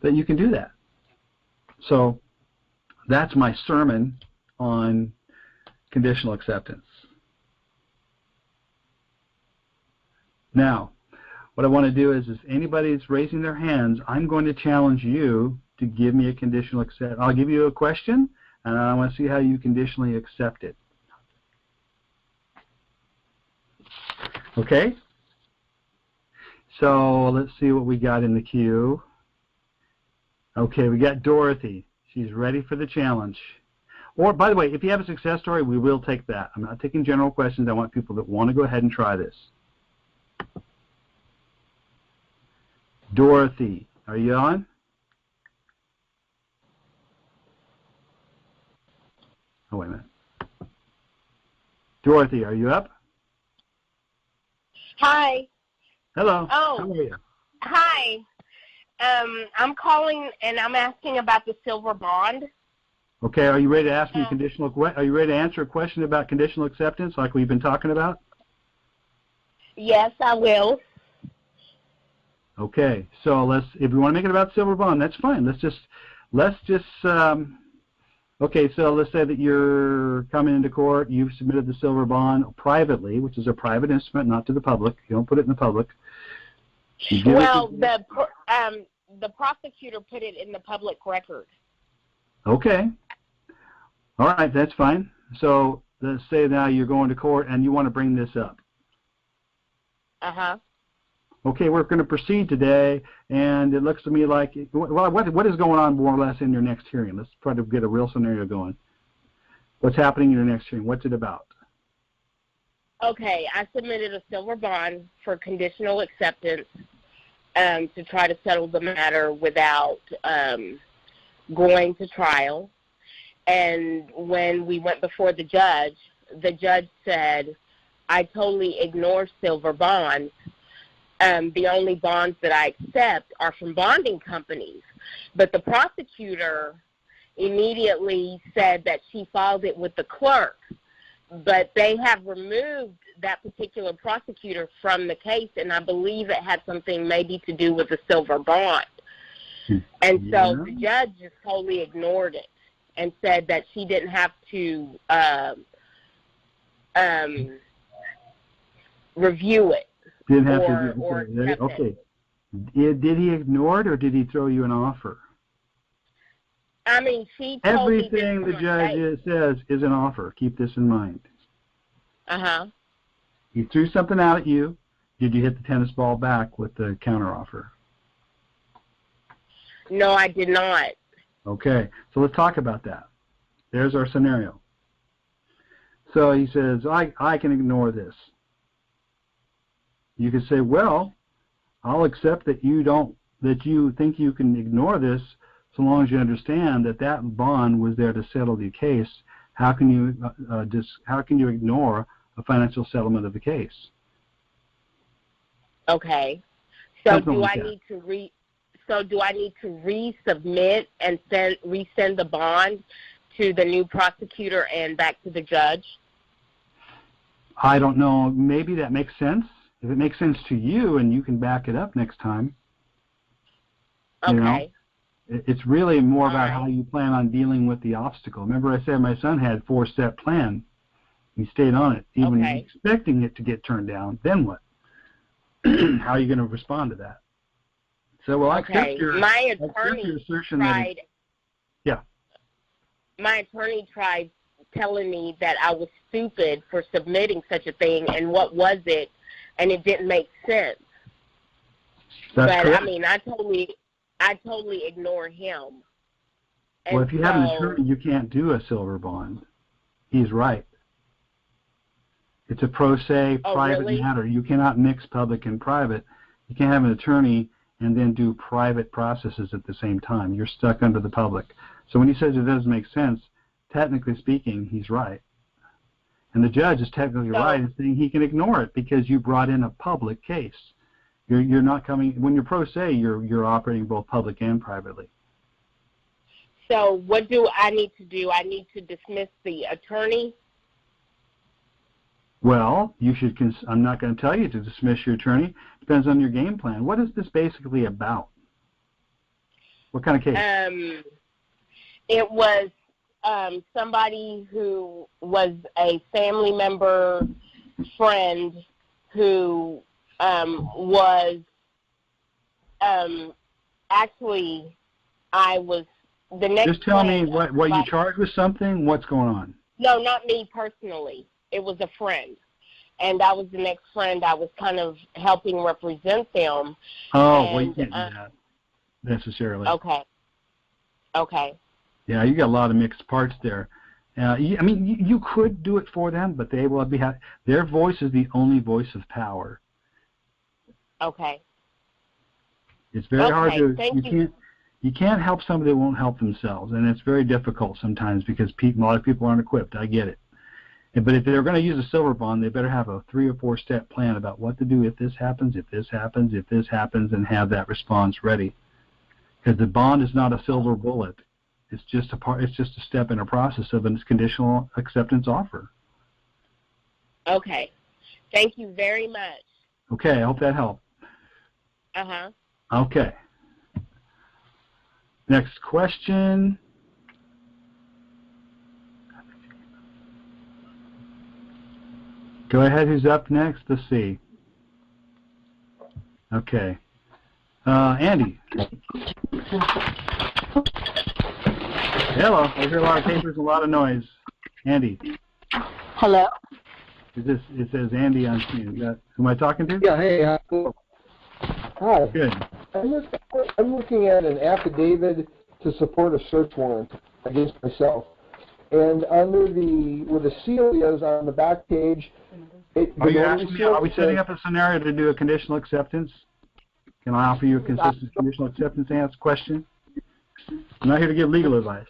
you can do that. So that's my sermon on conditional acceptance. Now, what I want to do is if anybody that's raising their hands, I'm going to challenge you to give me a conditional accept. I'll give you a question, and I want to see how you conditionally accept it. Okay? So let's see what we got in the queue. Okay, we got Dorothy. She's ready for the challenge. Or, by the way, if you have a success story, we will take that. I'm not taking general questions. I want people that want to go ahead and try this. Dorothy, are you on? Oh, wait a minute. Dorothy, are you up? Hi. Hello. Oh. How are you? Hi. I'm calling and I'm asking about the silver bond. Okay, are you ready to ask me are you ready to answer a question about conditional acceptance like we've been talking about? Yes, I will. Okay, so if we want to make it about silver bond, that's fine. Okay, so let's say that you're coming into court, you've submitted the silver bond privately, which is a private instrument, not to the public. You don't put it in the public. Well, the prosecutor put it in the public record. Okay. All right, that's fine. So let's say now you're going to court and you want to bring this up. Uh-huh. Okay, we're going to proceed today, and it looks to me like, well, what is going on more or less in your next hearing? Let's try to get a real scenario going. What's happening in your next hearing? What's it about? Okay, I submitted a silver bond for conditional acceptance to try to settle the matter without going to trial. And when we went before the judge said, I totally ignore silver bonds. The only bonds that I accept are from bonding companies. But the prosecutor immediately said that she filed it with the clerk. But they have removed that particular prosecutor from the case, and I believe it had something maybe to do with the silver bond. And so the judge just totally ignored it and said that she didn't have to review it. Didn't have or to. Okay. It. Did he ignore it, or did he throw you an offer? I mean, she told everything me the judge says is an offer. Keep this in mind. Uh-huh. He threw something out at you. Did you hit the tennis ball back with the counteroffer? No, I did not. Okay, so let's talk about that. There's our scenario. So he says, I can ignore this. You could say, well, I'll accept that you think you can ignore this so long as you understand that that bond was there to settle the case. How can you ignore a financial settlement of the case? Okay. So Something do like I that. need to resubmit and resend the bond to the new prosecutor and back to the judge? I don't know. Maybe that makes sense. If it makes sense to you and you can back it up next time. Okay. You know, it's really more All about right. how you plan on dealing with the obstacle. Remember I said my son had a 4-step plan. He stayed on it, even Okay. expecting it to get turned down. Then what? How are you going to respond to that? So, well, I accept your assertion that my attorney tried telling me that I was stupid for submitting such a thing, and what was it, and it didn't make sense. That's but correct. I mean, I totally ignore him. And well, if you have an attorney, you can't do a silver bond. He's right. It's a pro se private really? matter. You cannot mix public and private. You can't have an attorney and then do private processes at the same time. You're stuck under the public. So when he says it doesn't make sense, technically speaking, he's right. And the judge is technically right in saying he can ignore it because you brought in a public case. You're not coming, when you're pro se, you're operating both public and privately. So what do I need to do? I need to dismiss the attorney? Well, you should. I'm not going to tell you to dismiss your attorney. Depends on your game plan. What is this basically about? What kind of case? It was somebody who was a family member, friend, who was actually, I was the next. Just tell me what you charged with something. What's going on? No, not me personally. It was a friend, and I was the next friend. I was kind of helping represent them. Oh, and, well, you can't do that necessarily. Okay. Okay. Yeah, you got a lot of mixed parts there. You could do it for them, but they will be their voice is the only voice of power. Okay. It's very hard to. Thank you. You can't help somebody that won't help themselves, and it's very difficult sometimes because a lot of people aren't equipped. I get it. But if they're going to use a silver bond, they better have a 3 or 4 step plan about what to do if this happens, if this happens, if this happens, and have that response ready. Because the bond is not a silver bullet. It's just a step in a process of a conditional acceptance offer. Okay. Thank you very much. Okay, I hope that helped. Uh-huh. Okay. Next question. Go ahead. Who's up next? Let's see. Okay. Andy. Hello. I hear a lot of papers, a lot of noise. Andy. Hello. It says Andy on screen. Is that who am I talking to? Yeah. Hey. Hi. Good. I'm looking at an affidavit to support a search warrant against myself, and under where the seal is on the back page. Are you asking me? Are we setting up a scenario to do a conditional acceptance? Can I offer you a consistent conditional acceptance question? I'm not here to give legal advice.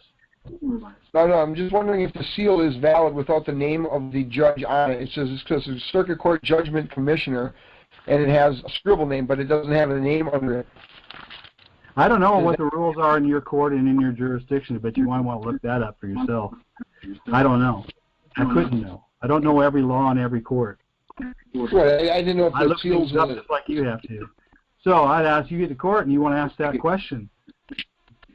No, I'm just wondering if the seal is valid without the name of the judge on it. It says it's Circuit Court Judgment Commissioner, and it has a scribble name, but it doesn't have a name under it. I don't know what the rules are in your court and in your jurisdiction, but you might want to look that up for yourself. I don't know. I couldn't know. I don't know every law in every court. Right, I didn't know if I the look seals things up were... just like you have to. So I'd ask you get to court and you want to ask that question.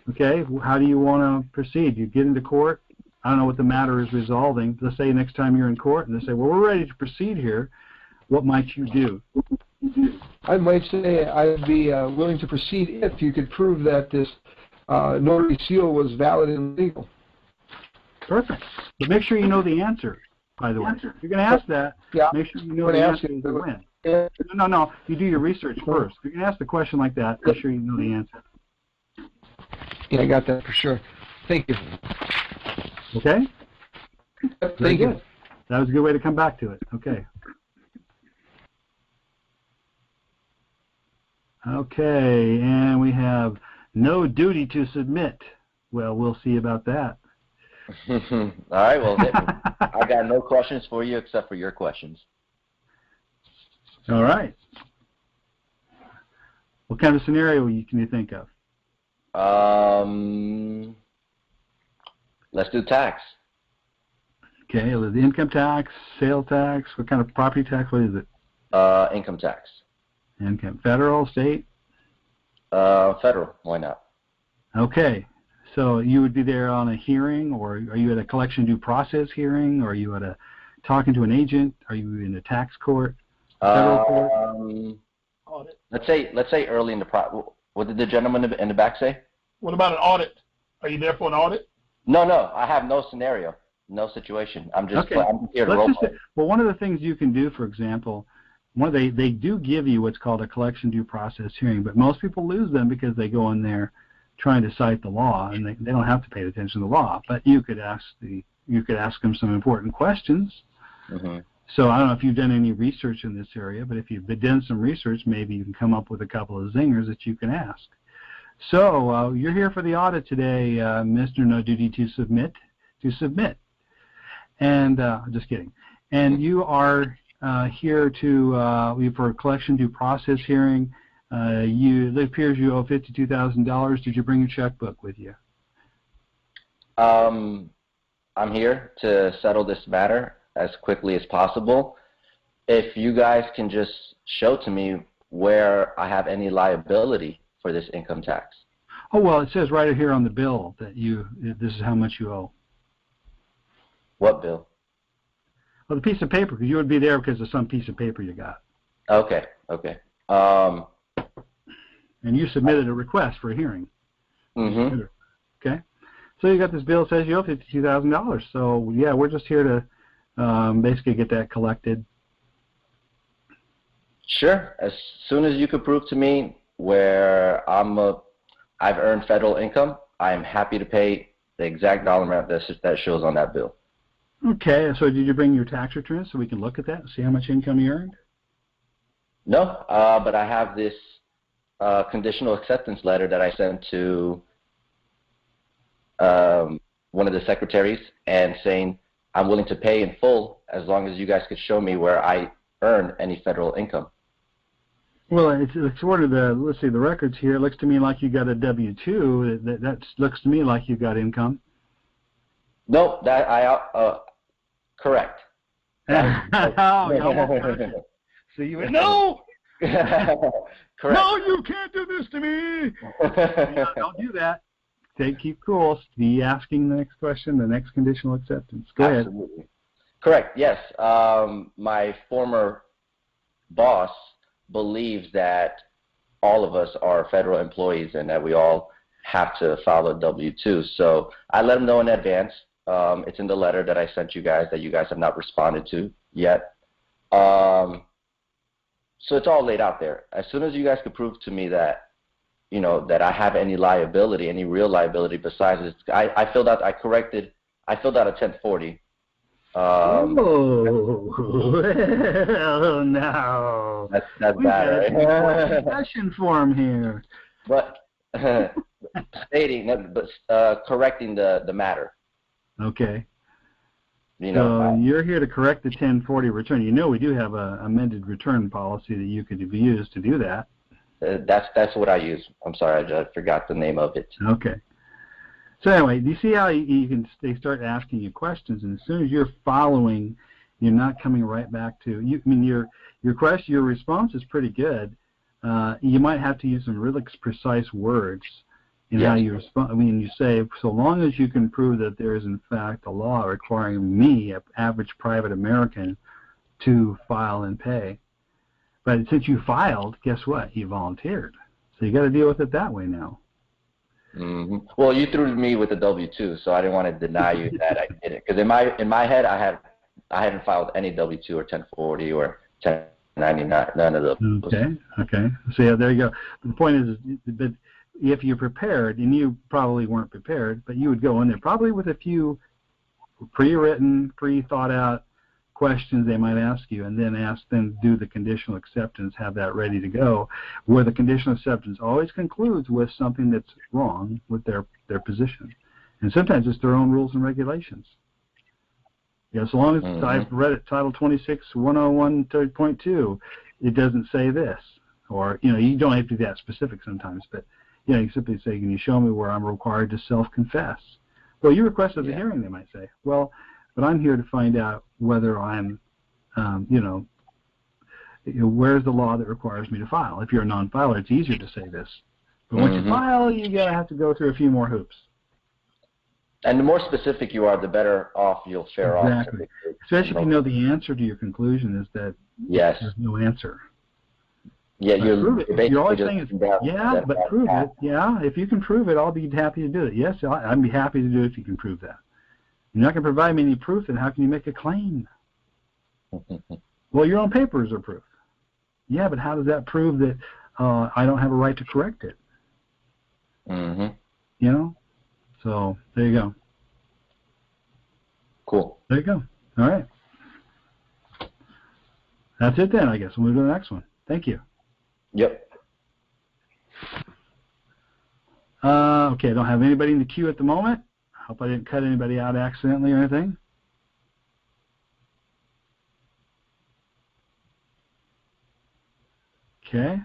Okay, how do you want to proceed? You get into court. I don't know what the matter is resolving. Let's say next time you're in court and they say, well, we're ready to proceed here. What might you do? I might say I'd be willing to proceed if you could prove that this notary seal was valid and legal. Perfect. But make sure you know the answer, by the way. If you're going to ask that, Yeah. make sure you know the answer to win. Yeah. No. You do your research first. If you're going to ask the question like that, make sure you know the answer. Yeah, I got that for sure. Thank you. Okay? Thank you. That was a good way to come back to it. Okay. Okay, and we have no duty to submit. Well, we'll see about that. All right, well, I got no questions for you except for your questions. All right. What kind of scenario can you think of? Let's do tax. Okay, the income tax, sales tax, what kind of property tax, what is it? Income tax. Income, federal, state? Federal, why not? Okay, so you would be there on a hearing, or are you at a collection due process hearing, or are you at a talking to an agent? Are you in a tax court, federal court? Audit. Let's say early in the process. What did the gentleman in the back say? What about an audit? Are you there for an audit? No, I have no scenario, no situation. I'm just Okay. I'm here to role play. Well, one of the things you can do, for example, they do give you what's called a collection due process hearing, but most people lose them because they go in there trying to cite the law, and they don't have to pay attention to the law. But you could ask them some important questions. Mm-hmm. So I don't know if you've done any research in this area, but if you've done some research, maybe you can come up with a couple of zingers that you can ask. So you're here for the audit today, Mr. No Duty to Submit. And just kidding. And you are here for a collection due process hearing. It appears you owe $52,000. Did you bring your checkbook with you? I'm here to settle this matter as quickly as possible. If you guys can just show to me where I have any liability for this income tax. Oh, well, it says right here on the bill that this is how much you owe. What bill? Well, the piece of paper, because you would be there because of some piece of paper you got. Okay. And you submitted a request for a hearing. Mm-hmm. Okay. So you got this bill that says you owe $52,000. So, yeah, we're just here to basically get that collected. Sure. As soon as you could prove to me where I've earned federal income, I am happy to pay the exact dollar amount that shows on that bill. Okay. So did you bring your tax returns so we can look at that and see how much income you earned? No, but I have this conditional acceptance letter that I sent to one of the secretaries and saying I'm willing to pay in full as long as you guys could show me where I earned any federal income. Well, it's sort of let's see, the records here. It looks to me like you got a W-2. That looks to me like you got income. No, correct. Oh, you almost got it. So you went, no! Correct. No, you can't do this to me! No, don't do that. Keep cool. Be asking the next question, the next conditional acceptance. Go ahead. Absolutely. Correct, yes. My former boss believes that all of us are federal employees and that we all have to file a W-2. So I let him know in advance. It's in the letter that I sent you guys that you guys have not responded to yet. So it's all laid out there. As soon as you guys could prove to me that, that I have any liability, any real liability besides this, I filled out a 1040. Oh no! That's bad, right? Discussion form here. But correcting the matter. Okay. So you're here to correct the 1040 return. We do have a amended return policy that you could use to do that. That's what I use. I'm sorry, I forgot the name of it. Okay. So anyway, do you see how they start asking you questions, and as soon as you're following you're not coming right back to you. I mean, your response is pretty good. You might have to use some really precise words in how you respond. I mean, you say, so long as you can prove that there is in fact a law requiring me, an average private American, to file and pay. But since you filed, guess what? You volunteered. So you got to deal with it that way now. Mm-hmm. Well, you threw me with the W-2, so I didn't want to deny you that I did it. Because in my head, I haven't filed any W-2 or 1040 or 1099, none of those. Okay. So yeah, there you go. The point is, but if you're prepared, and you probably weren't prepared, but you would go in there probably with a few pre-written, pre-thought-out questions they might ask you, and then do the conditional acceptance, have that ready to go, where the conditional acceptance always concludes with something that's wrong with their position. And sometimes it's their own rules and regulations. Yeah, so long as I've read it, Title 26, 101.2, it doesn't say this. Or, you don't have to be that specific sometimes, but, you simply say, can you show me where I'm required to self-confess? Well, you requested a hearing, they might say. Well, but I'm here to find out whether I'm, where's the law that requires me to file? If you're a non-filer, it's easier to say this. But once you file, you're going to have to go through a few more hoops. And the more specific you are, the better off you'll fare off. Exactly. Especially if you know the answer to your conclusion is that there's no answer. Yeah, prove it. You're always saying, but prove it. Yeah, if you can prove it, I'll be happy to do it. Yes, I'd be happy to do it if you can prove that. You're not going to provide me any proof, then how can you make a claim? Well, your own papers are proof. Yeah, but how does that prove that I don't have a right to correct it? So there you go. Cool. There you go. All right. That's it then, I guess. We'll move to the next one. Thank you. Yep. Okay, I don't have anybody in the queue at the moment. Hope I didn't cut anybody out accidentally or anything. Okay.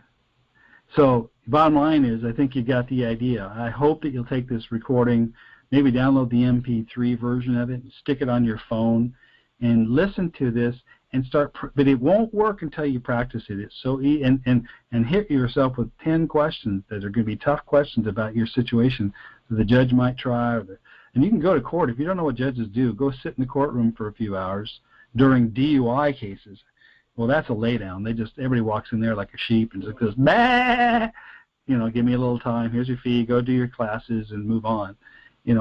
So bottom line is, I think you got the idea. I hope that you'll take this recording, maybe download the MP3 version of it, and stick it on your phone, and listen to this and start. But it won't work until you practice it. It's so easy, and hit yourself with 10 questions that are going to be tough questions about your situation that the judge might try. And you can go to court. If you don't know what judges do, go sit in the courtroom for a few hours during DUI cases. Well, that's a laydown. Everybody walks in there like a sheep and just goes, bah! Give me a little time. Here's your fee. Go do your classes and move on.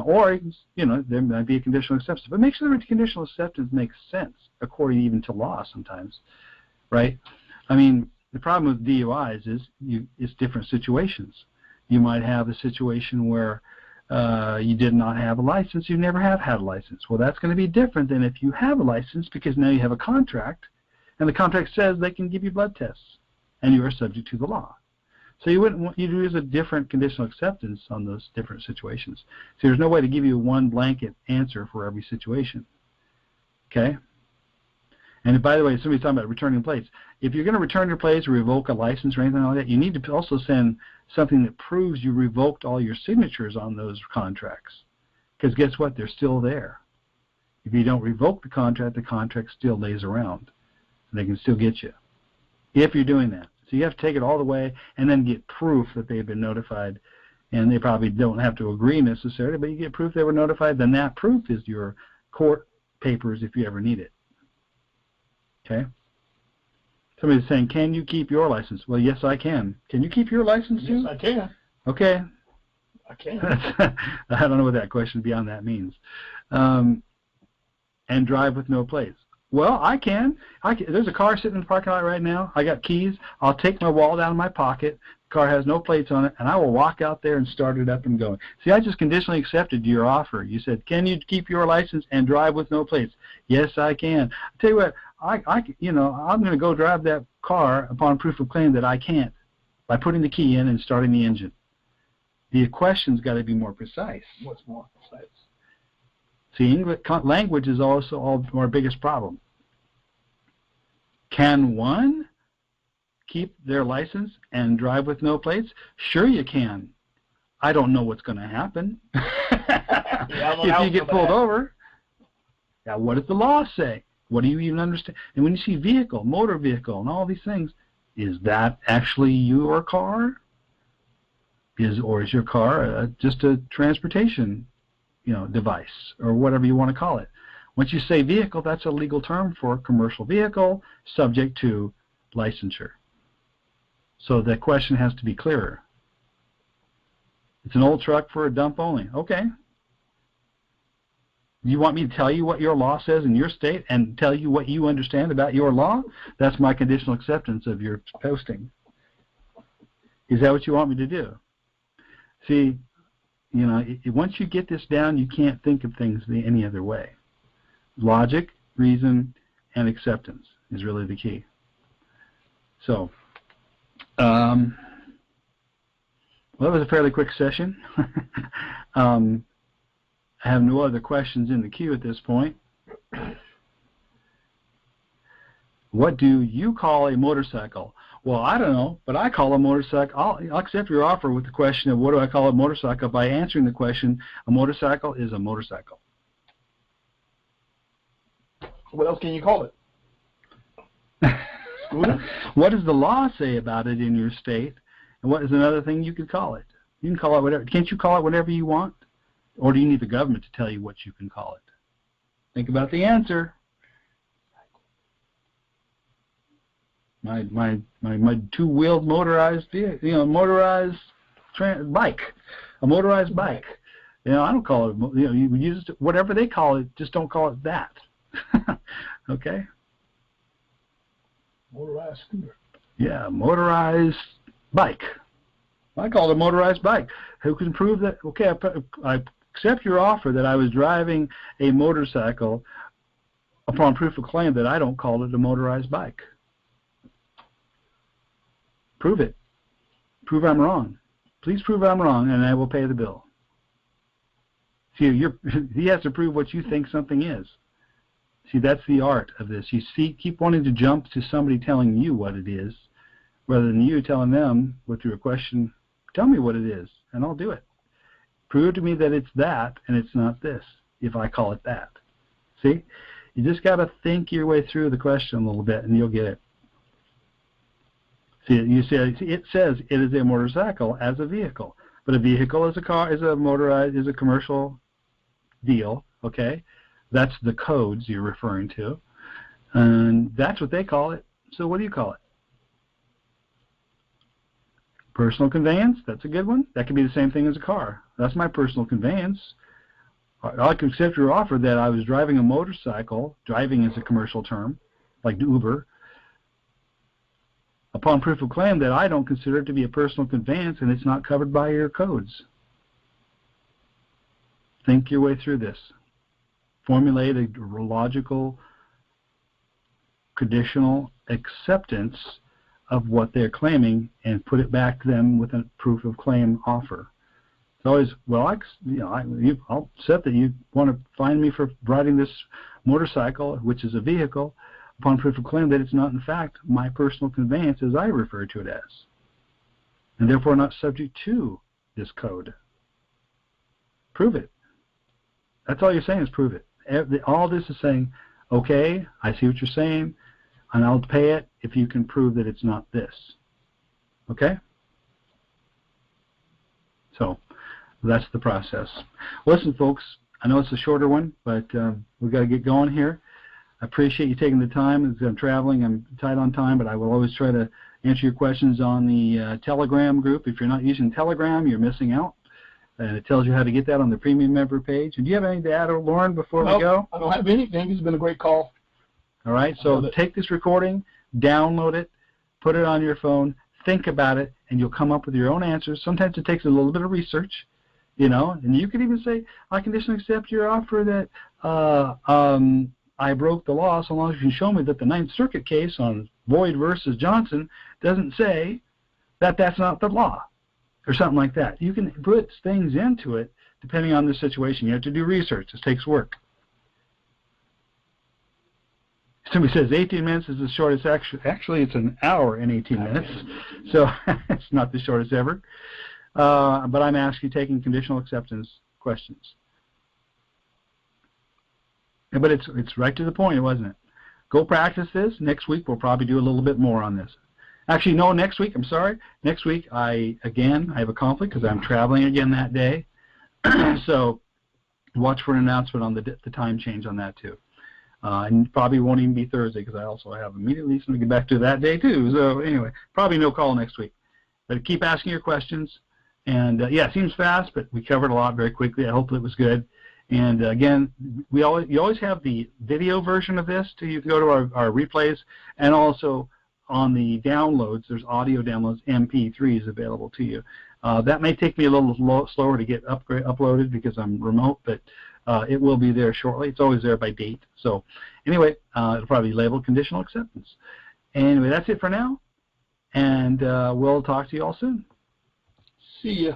Or, there might be a conditional acceptance. But make sure the conditional acceptance makes sense according even to law sometimes, right? I mean, the problem with DUIs is it's different situations. You might have a situation where you did not have a license. You never have had a license. Well, that's going to be different than if you have a license, because now you have a contract, and the contract says they can give you blood tests, and you are subject to the law. So you'd use a different conditional acceptance on those different situations. So there's no way to give you one blanket answer for every situation. Okay? And by the way, somebody's talking about returning plates. If you're going to return your plates or revoke a license or anything like that, you need to also send something that proves you revoked all your signatures on those contracts. Because guess what? They're still there. If you don't revoke the contract still lays around. And they can still get you if you're doing that. So you have to take it all the way and then get proof that they've been notified. And they probably don't have to agree necessarily, but you get proof they were notified. Then that proof is your court papers if you ever need it. Okay? Somebody's saying, can you keep your license? Well, yes, I can. Can you keep your license too? Yes, I can. Okay. I can. I don't know what that question beyond that means. And drive with no plates. Well, I can. There's a car sitting in the parking lot right now. I got keys. I'll take my wallet out of my pocket. The car has no plates on it, and I will walk out there and start it up and going. See, I just conditionally accepted your offer. You said, can you keep your license and drive with no plates? Yes, I can. I tell you what, I'm going to go drive that car upon proof of claim that I can't by putting the key in and starting the engine. The question's got to be more precise. What's more precise? See, language is also our biggest problem. Can one keep their license and drive with no plates? Sure you can. I don't know what's going to happen. If you get pulled over, now what does the law say? What do you even understand? And when you see vehicle, motor vehicle, and all these things, is that actually your car? Or is your car just a transportation, device, or whatever you want to call it? Once you say vehicle, that's a legal term for a commercial vehicle subject to licensure. So the question has to be clearer. It's an old truck for a dump only. Okay. You want me to tell you what your law says in your state and tell you what you understand about your law? That's my conditional acceptance of your posting. Is that what you want me to do? See, once you get this down, you can't think of things any other way. Logic, reason, and acceptance is really the key. So, well, that was a fairly quick session. I have no other questions in the queue at this point. What do you call a motorcycle? Well, I don't know, but I call a motorcycle. I'll accept your offer with the question of what do I call a motorcycle by answering the question, a motorcycle is a motorcycle. What else can you call it? Scooter? What does the law say about it in your state? And what is another thing you could call it? You can call it whatever. Can't you call it whatever you want? Or do you need the government to tell you what you can call it? Think about the answer. My two-wheeled motorized vehicle, motorized bike, a motorized bike. I don't call it. You use it, whatever they call it. Just don't call it that. Okay. Motorized scooter. Yeah, motorized bike. I call it a motorized bike. Who can prove that? Okay, I accept your offer that I was driving a motorcycle upon proof of claim that I don't call it a motorized bike. Prove it. Prove I'm wrong. Please prove I'm wrong, and I will pay the bill. See, he has to prove what you think something is. See, that's the art of this. You see, keep wanting to jump to somebody telling you what it is, rather than you telling them with your question, tell me what it is, and I'll do it. Prove to me that it's that, and it's not this, if I call it that. See? You just got to think your way through the question a little bit, and you'll get it. See, it says it is a motorcycle as a vehicle, but a vehicle is a car, is a motorized, is a commercial deal. Okay, that's the codes you're referring to, and that's what they call it. So what do you call it? Personal conveyance. That's a good one. That could be the same thing as a car. That's my personal conveyance. I could accept your offer that I was driving a motorcycle. Driving is a commercial term, like Uber. Upon proof of claim that I don't consider it to be a personal conveyance and it's not covered by your codes. Think your way through this. Formulate a logical, conditional acceptance of what they're claiming and put it back to them with a proof of claim offer. It's always, well, I'll accept that you want to fine me for riding this motorcycle, which is a vehicle, upon proof of claim that it's not, in fact, my personal conveyance as I refer to it as, and therefore not subject to this code. Prove it. That's all you're saying is prove it. All this is saying, okay, I see what you're saying, and I'll pay it if you can prove that it's not this. Okay? So that's the process. Listen, folks, I know it's a shorter one, but we've got to get going here. I appreciate you taking the time. As I'm traveling, I'm tight on time, but I will always try to answer your questions on the Telegram group. If you're not using Telegram, you're missing out. And it tells you how to get that on the premium member page. And do you have anything to add, Lauren, before we go? I don't have anything. It's been a great call. All right, so take this recording, download it, put it on your phone, think about it, and you'll come up with your own answers. Sometimes it takes a little bit of research, and you could even say, I conditionally accept your offer that I broke the law so long as you can show me that the Ninth Circuit case on Boyd versus Johnson doesn't say that that's not the law, or something like that. You can put things into it depending on the situation. You have to do research. This takes work. Somebody says 18 minutes is the shortest. Actually, it's an hour and 18 minutes, so it's not the shortest ever. But I'm actually taking conditional acceptance questions. But it's right to the point, wasn't it? go practice this. Next week we'll probably do a little bit more on this. Actually, no, next week, I'm sorry. Next week, I have a conflict because I'm traveling again that day. So watch for an announcement on the time change on that, too. And probably won't even be Thursday because I also have immediately something to get back to that day, too. So anyway, probably no call next week. But keep asking your questions. And, yeah, it seems fast, but we covered a lot very quickly. I hope it was good. And, again, you always have the video version of this. You can go to our replays, and also on the downloads, there's audio downloads, MP3s available to you. That may take me a little slower to get uploaded because I'm remote, but it will be there shortly. It's always there by date. So anyway, it'll probably be labeled conditional acceptance. Anyway, that's it for now, and we'll talk to you all soon. See ya.